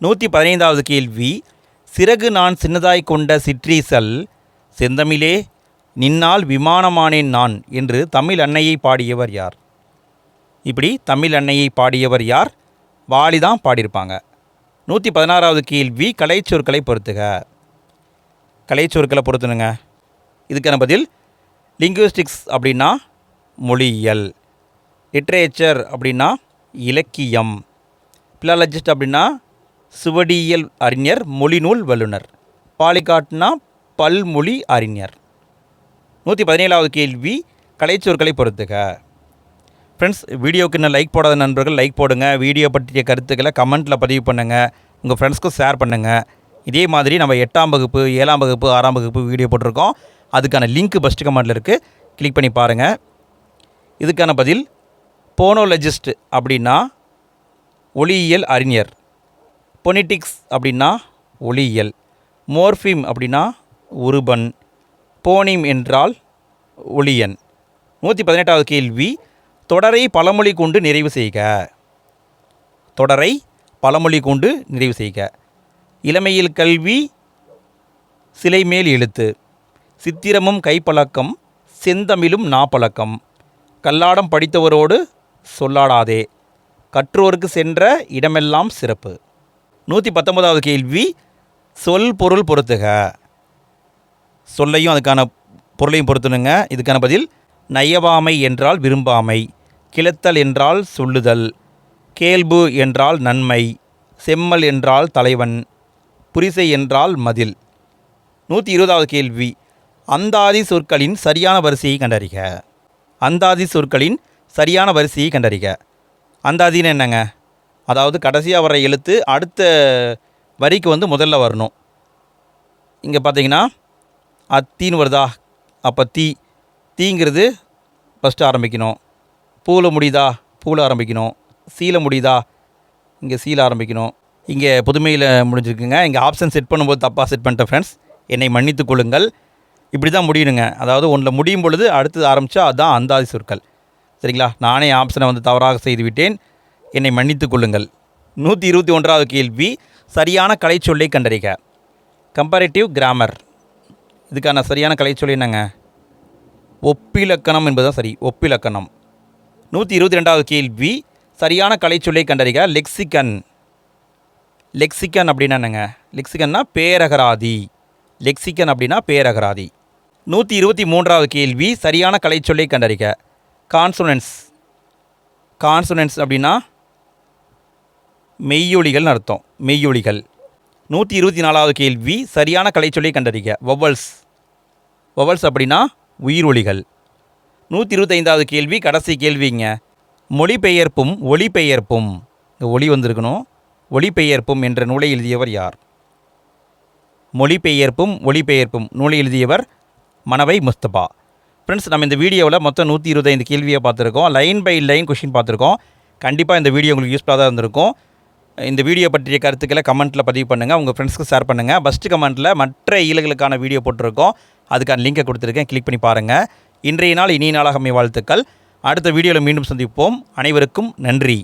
115வது கேள்வி. சிறகு நான் சின்னதாய் கொண்ட சிற்றீசல் செந்தமிழே நின்னால் விமானமானேன் நான் என்று தமிழ் அன்னையை பாடியவர் யார்? இப்படி தமிழ் அன்னையை பாடியவர் யார்? வாலி தான் பாடியிருப்பாங்க. 116வது கேள்வி. கலைச்சொற்களை பொறுத்துக. கலைச்சொற்களை பொறுத்துனுங்க. இதுக்கான பதில் லிங்குவிஸ்டிக்ஸ் அப்படின்னா மொழியியல், லிட்ரேச்சர் அப்படின்னா இலக்கியம், பிலாலஜிஸ்ட் அப்படின்னா சுவடியியல் அறிஞர், மொழிநூல் வல்லுனர், பாலிகாட்னா பல்மொழி அறிஞர். 117வது கேள்வி. கலைச்சொற்களை பொறுத்துக. ஃப்ரெண்ட்ஸ், வீடியோவுக்கு இன்னும் லைக் போடாத நண்பர்கள் லைக் போடுங்க. வீடியோ பற்றிய கருத்துக்களை கமெண்ட்டில் பதிவு பண்ணுங்கள். உங்கள் ஃப்ரெண்ட்ஸ்க்கும் ஷேர் பண்ணுங்கள். இதே மாதிரி நம்ம 8ஆம் வகுப்பு 7ஆம் வகுப்பு 6ஆம் வகுப்பு வீடியோ போட்டிருக்கோம். அதுக்கான லிங்க் ஃபஸ்ட்டு கமெண்ட்டில் இருக்குது, கிளிக் பண்ணி பாருங்கள். இதுக்கான பதில் போனோலஜிஸ்ட் அப்படின்னா ஒளியியல் அறிஞர், பொனிட்டிக்ஸ் அப்படின்னா ஒளியியல், மோர்ஃபிம் அப்படின்னா உருபன், போனிம் என்றால் ஒளியன். 118வது கேள்வி. தொடரை பழமொழி கொண்டு நிறைவு செய்க. தொடரை பழமொழி கொண்டு நிறைவு செய்க. இளமையில் கல்வி, சிலைமேல் எழுத்து, சித்திரமும் கைப்பழக்கம், செந்தமிழும் நாப்பழக்கம், கல்லாடம் படித்தவரோடு சொல்லாடாதே, கற்றோருக்கு சென்ற இடமெல்லாம் சிறப்பு. 119வது கேள்வி. சொல் பொருள் பொறுத்துக. சொல்லையும் அதுக்கான பொருளையும் பொறுத்துனுங்க. இதுக்கான பதில் நயவாமை என்றால் விரும்பாமை, கிளத்தல் என்றால் சொல்லுதல், கேள்பு என்றால் நன்மை, செம்மல் என்றால் தலைவன், புரிசை என்றால் மதில். 120வது கேள்வி. அந்தாதி சொற்களின் சரியான வரிசையை கண்டறிக. அந்தாதி சொற்களின் சரியான வரிசையை கண்டறிக. அந்தாதின்னு என்னங்க? அதாவது கடைசியாக வர எழுத்து அடுத்த வரிக்கு வந்து முதல்ல வரணும். இங்கே பார்த்தீங்கன்னா அத்தின்னு வருதா, அப்போ தீங்கிறது ஃபஸ்ட்டு ஆரம்பிக்கணும். பூவில் முடியுதா, பூவில் ஆரம்பிக்கணும். சீல முடியுதா, இங்கே சீல ஆரம்பிக்கணும். இங்கே புதுமையில் முடிஞ்சிருக்குங்க. இங்கே ஆப்ஷன் செட் பண்ணும்போது தப்பாக செட் பண்ணிட்டேன் ஃப்ரெண்ட்ஸ், என்னை மன்னித்து கொள்ளுங்கள். இப்படி தான் முடியணுங்க. அதாவது ஒன்றில் முடியும் பொழுது அடுத்தது ஆரம்பித்தா அதுதான் அந்தாதி சொற்கள். சரிங்களா? நானே ஆப்ஷனை வந்து தவறாக செய்துவிட்டேன், என்னை மன்னித்து கொள்ளுங்கள். 121வது கேள்வி. சரியான கலைச்சொல்லை கண்டறிக. Comparative grammar. இதுக்கான சரியான கலைச்சொல் என்னங்க? ஒப்பிலக்கணம் என்பதுதான் சரி, ஒப்பிலக்கணம். 122வது கேள்வி. சரியான கலைச்சொல்லை கண்டறிக. லெக்சிகன். லெக்சிகன் அப்படின்னா என்னங்க? லெக்சிகன்னா பேரகராதி. லெக்சிகன் அப்படின்னா பேரகராதி. 123வது கேள்வி. சரியான கலைச்சொல்லை கண்டறிக. கான்சோனன்ஸ். கான்சோனன்ஸ் அப்படின்னா மெய்யொலிகள்னு அர்த்தம், மெய்யொலிகள். 124வது கேள்வி. சரியான கலைச்சொல்லை கண்டறிக. வவல்ஸ். வவல்ஸ் அப்படின்னா உயிரொலிகள். 125வது கேள்வி, கடைசி கேள்விங்க. மொழிபெயர்ப்பும் ஒளிபெயர்ப்பும், இங்கே ஒளி வந்திருக்கணும். ஒளிபெயர்ப்பும் என்ற நூலை எழுதியவர் யார்? மொழிபெயர்ப்பும் ஒளிபெயர்ப்பும் நூலை எழுதியவர் மனவை முஸ்தபா. ஃப்ரெண்ட்ஸ், நம்ம இந்த வீடியோவில் மொத்தம் 125 கேள்வியை பார்த்துருக்கோம். லைன் பை லைன் கொஷின் பார்த்துருக்கோம். கண்டிப்பாக இந்த வீடியோ உங்களுக்கு யூஸ்ஃபுல்லாக தான் இருந்திருக்கும். இந்த வீடியோ பற்றிய கருத்துக்களை கமெண்ட்டில் பதிவு பண்ணுங்கள், உங்கள் ஃப்ரெண்ட்ஸ்க்கு ஷேர் பண்ணுங்கள். ஃபஸ்ட்டு கமெண்ட்டில் மற்ற ஈழங்களுக்கான வீடியோ போட்டிருக்கோம், அதுக்கான லிங்கை கொடுத்துருக்கேன், கிளிக் பண்ணி பாருங்கள். இன்றைய நாள் இனிய நாளாக அமைய வாழ்த்துக்கள். அடுத்த வீடியோவில் மீண்டும் சந்திப்போம். அனைவருக்கும் நன்றி.